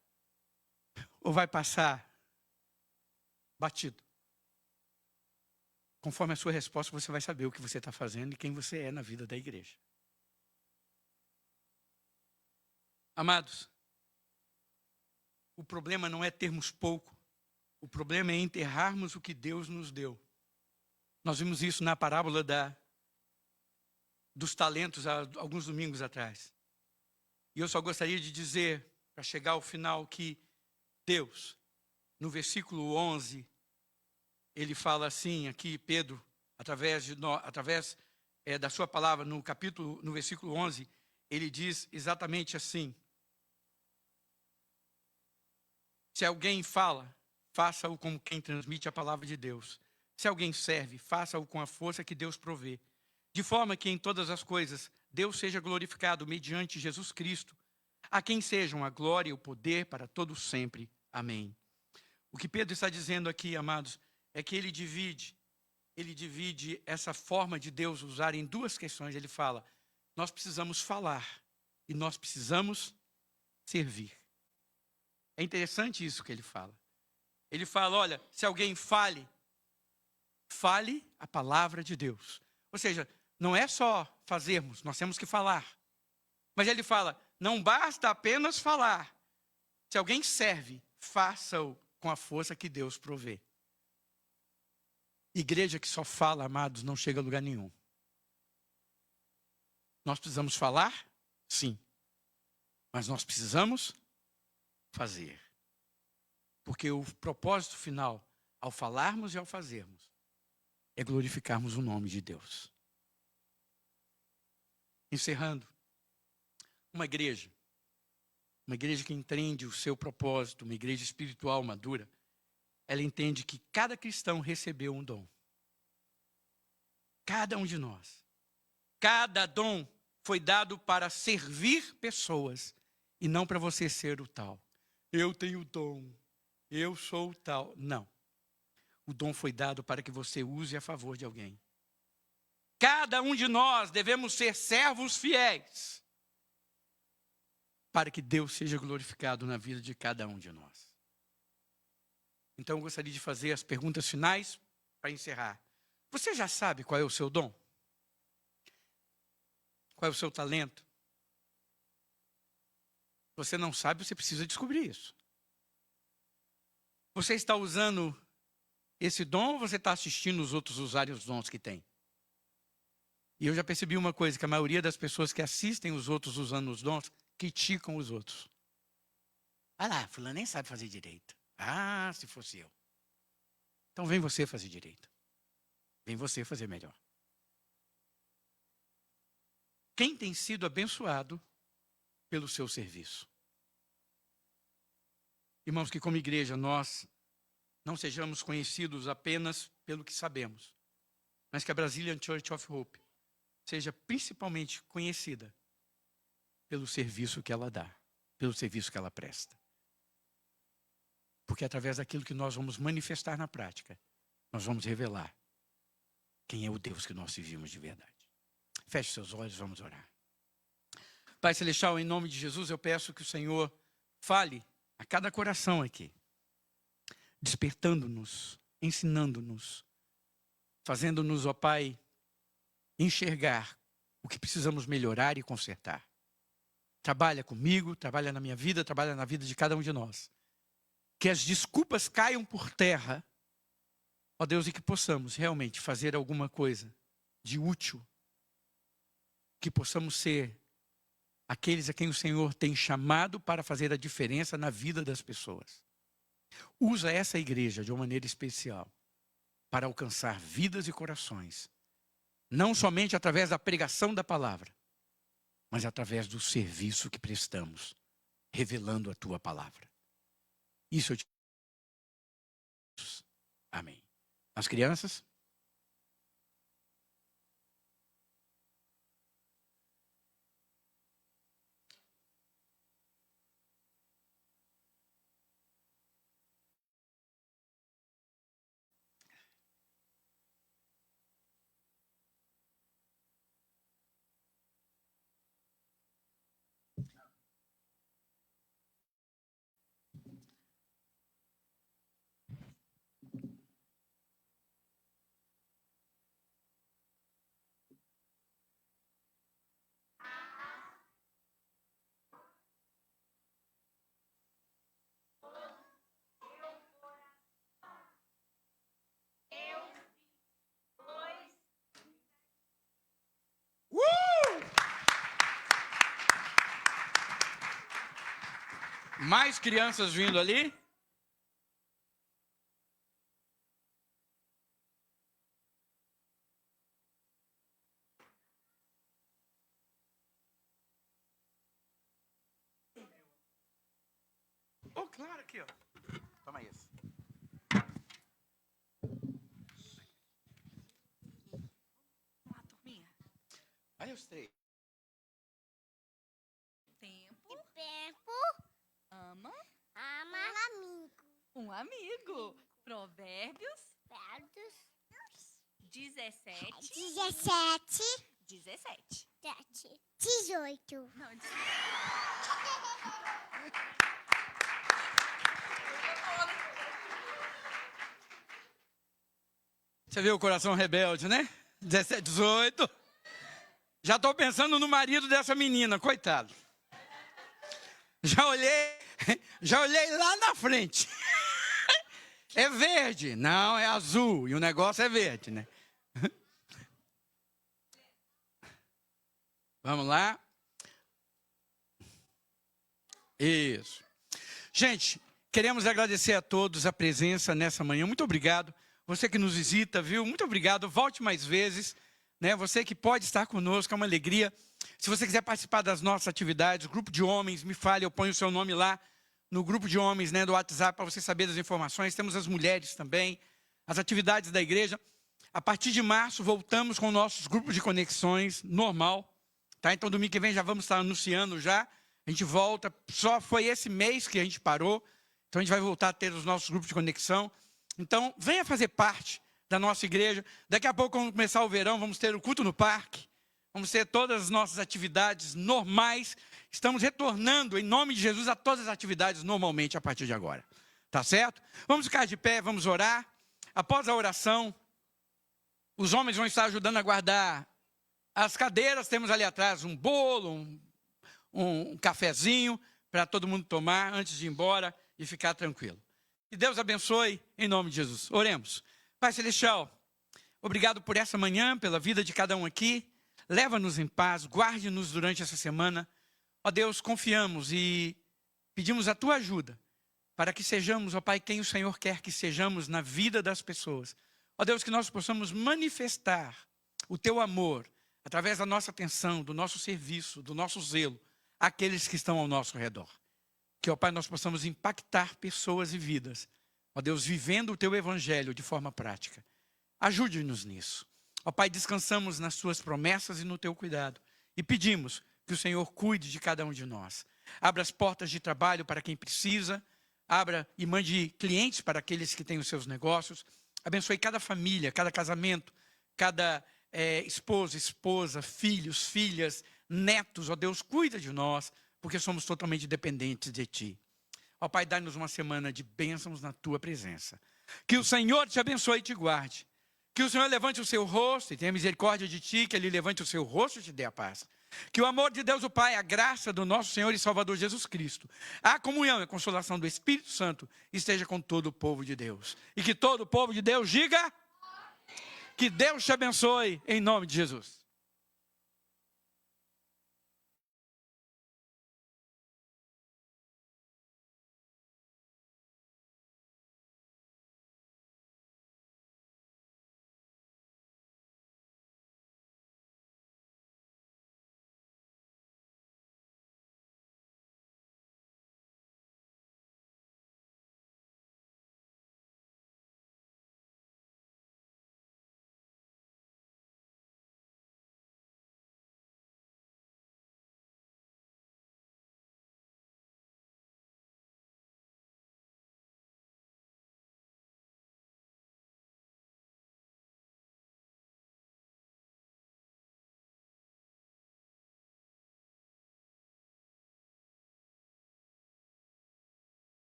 Ou vai passar batido? Conforme a sua resposta, você vai saber o que você está fazendo e quem você é na vida da igreja. Amados, o problema não é termos pouco, o problema é enterrarmos o que Deus nos deu. Nós vimos isso na parábola dos talentos há alguns domingos atrás. E eu só gostaria de dizer, para chegar ao final, que Deus, no versículo 11, ele fala assim, aqui Pedro, através da sua palavra, no versículo 11, ele diz exatamente assim: se alguém fala, faça-o como quem transmite a palavra de Deus. Se alguém serve, faça-o com a força que Deus provê. De forma que em todas as coisas, Deus seja glorificado mediante Jesus Cristo, a quem sejam a glória e o poder para todos sempre. Amém. O que Pedro está dizendo aqui, amados, é que ele divide essa forma de Deus usar em duas questões. Ele fala, nós precisamos falar e nós precisamos servir. É interessante isso que ele fala. Ele fala, olha, se alguém fale a palavra de Deus. Ou seja, não é só fazermos, nós temos que falar. Mas ele fala, não basta apenas falar. Se alguém serve, faça-o com a força que Deus provê. Igreja que só fala, amados, não chega a lugar nenhum. Nós precisamos falar? Sim. Mas nós precisamos fazer. Porque o propósito final, ao falarmos e ao fazermos, é glorificarmos o nome de Deus. Encerrando, uma igreja que entende o seu propósito, uma igreja espiritual madura, ela entende que cada cristão recebeu um dom. Cada um de nós. Cada dom foi dado para servir pessoas e não para você ser o tal. Eu tenho dom, eu sou o tal. Não. O dom foi dado para que você use a favor de alguém. Cada um de nós devemos ser servos fiéis para que Deus seja glorificado na vida de cada um de nós. Então eu gostaria de fazer as perguntas finais para encerrar. Você já sabe qual é o seu dom? Qual é o seu talento? Você não sabe, você precisa descobrir isso. Você está usando esse dom ou você está assistindo os outros usarem os dons que têm? E eu já percebi uma coisa, que a maioria das pessoas que assistem os outros usando os dons, criticam os outros. Ah lá, fulano nem sabe fazer direito. Ah, se fosse eu. Então vem você fazer direito. Vem você fazer melhor. Quem tem sido abençoado pelo seu serviço? Irmãos, que como igreja nós não sejamos conhecidos apenas pelo que sabemos, mas que a Brazilian Church of Hope seja principalmente conhecida pelo serviço que ela dá, pelo serviço que ela presta. Porque através daquilo que nós vamos manifestar na prática, nós vamos revelar quem é o Deus que nós servimos de verdade. Feche seus olhos, vamos orar. Pai Celestial, em nome de Jesus, eu peço que o Senhor fale a cada coração aqui, despertando-nos, ensinando-nos, fazendo-nos, ó Pai, enxergar o que precisamos melhorar e consertar. Trabalha comigo, trabalha na minha vida, trabalha na vida de cada um de nós. Que as desculpas caiam por terra, ó Deus, e que possamos realmente fazer alguma coisa de útil. Que possamos ser aqueles a quem o Senhor tem chamado para fazer a diferença na vida das pessoas. Usa essa igreja de uma maneira especial para alcançar vidas e corações. Não somente através da pregação da palavra, mas através do serviço que prestamos, revelando a tua palavra. Isso eu te... Amém. As crianças? Mais crianças vindo ali? Oh, claro, aqui, ó. Toma esse. Vamos lá, turminha. Olha os três. Tempo, Tempo, ama, ama, amigo, um amigo. Provérbios perto, 17, 17, 17. 7, 18. Não, Você vê o coração rebelde, né? 17, 18. Já estou pensando no marido dessa menina, coitado. Já olhei lá na frente. É verde. Não, é azul. E o negócio é verde, né? Vamos lá. Isso. Gente, queremos agradecer a todos a presença nessa manhã. Muito obrigado. Você que nos visita, viu? Muito obrigado. Volte mais vezes. Né? Você que pode estar conosco, é uma alegria. Se você quiser participar das nossas atividades, grupo de homens, me fale, eu ponho o seu nome lá no grupo de homens, né, do WhatsApp, para você saber das informações. Temos as mulheres também, as atividades da igreja. A partir de março, voltamos com nossos grupos de conexões, normal. Tá? Então, domingo que vem já vamos estar anunciando já. A gente volta, só foi esse mês que a gente parou. Então, a gente vai voltar a ter os nossos grupos de conexão. Então, venha fazer parte da nossa igreja. Daqui a pouco, quando começar o verão, vamos ter o culto no parque. Vamos ter todas as nossas atividades normais. Estamos retornando, em nome de Jesus, a todas as atividades normalmente a partir de agora. Tá certo? Vamos ficar de pé, vamos orar. Após a oração, os homens vão estar ajudando a guardar as cadeiras. Temos ali atrás um bolo, um cafezinho para todo mundo tomar antes de ir embora e ficar tranquilo. Que Deus abençoe em nome de Jesus. Oremos. Pai Celestial, obrigado por essa manhã, pela vida de cada um aqui. Leva-nos em paz, guarde-nos durante essa semana. Ó Deus, confiamos e pedimos a Tua ajuda para que sejamos, ó Pai, quem o Senhor quer que sejamos na vida das pessoas. Ó Deus, que nós possamos manifestar o Teu amor através da nossa atenção, do nosso serviço, do nosso zelo, àqueles que estão ao nosso redor. Que, ó Pai, nós possamos impactar pessoas e vidas. Ó Deus, vivendo o Teu Evangelho de forma prática. Ajude-nos nisso. Ó Pai, descansamos nas Suas promessas e no Teu cuidado. E pedimos que o Senhor cuide de cada um de nós. Abra as portas de trabalho para quem precisa. Abra e mande clientes para aqueles que têm os seus negócios. Abençoe cada família, cada casamento, cada esposa, filhos, filhas, netos. Ó Deus, cuida de nós, porque somos totalmente dependentes de Ti. Ó Pai, dá-nos uma semana de bênçãos na Tua presença. Que o Senhor te abençoe e te guarde. Que o Senhor levante o seu rosto e tenha misericórdia de ti, que Ele levante o seu rosto e te dê a paz. Que o amor de Deus o Pai, a graça do nosso Senhor e Salvador Jesus Cristo, a comunhão e a consolação do Espírito Santo esteja com todo o povo de Deus. E que todo o povo de Deus diga: que Deus te abençoe em nome de Jesus.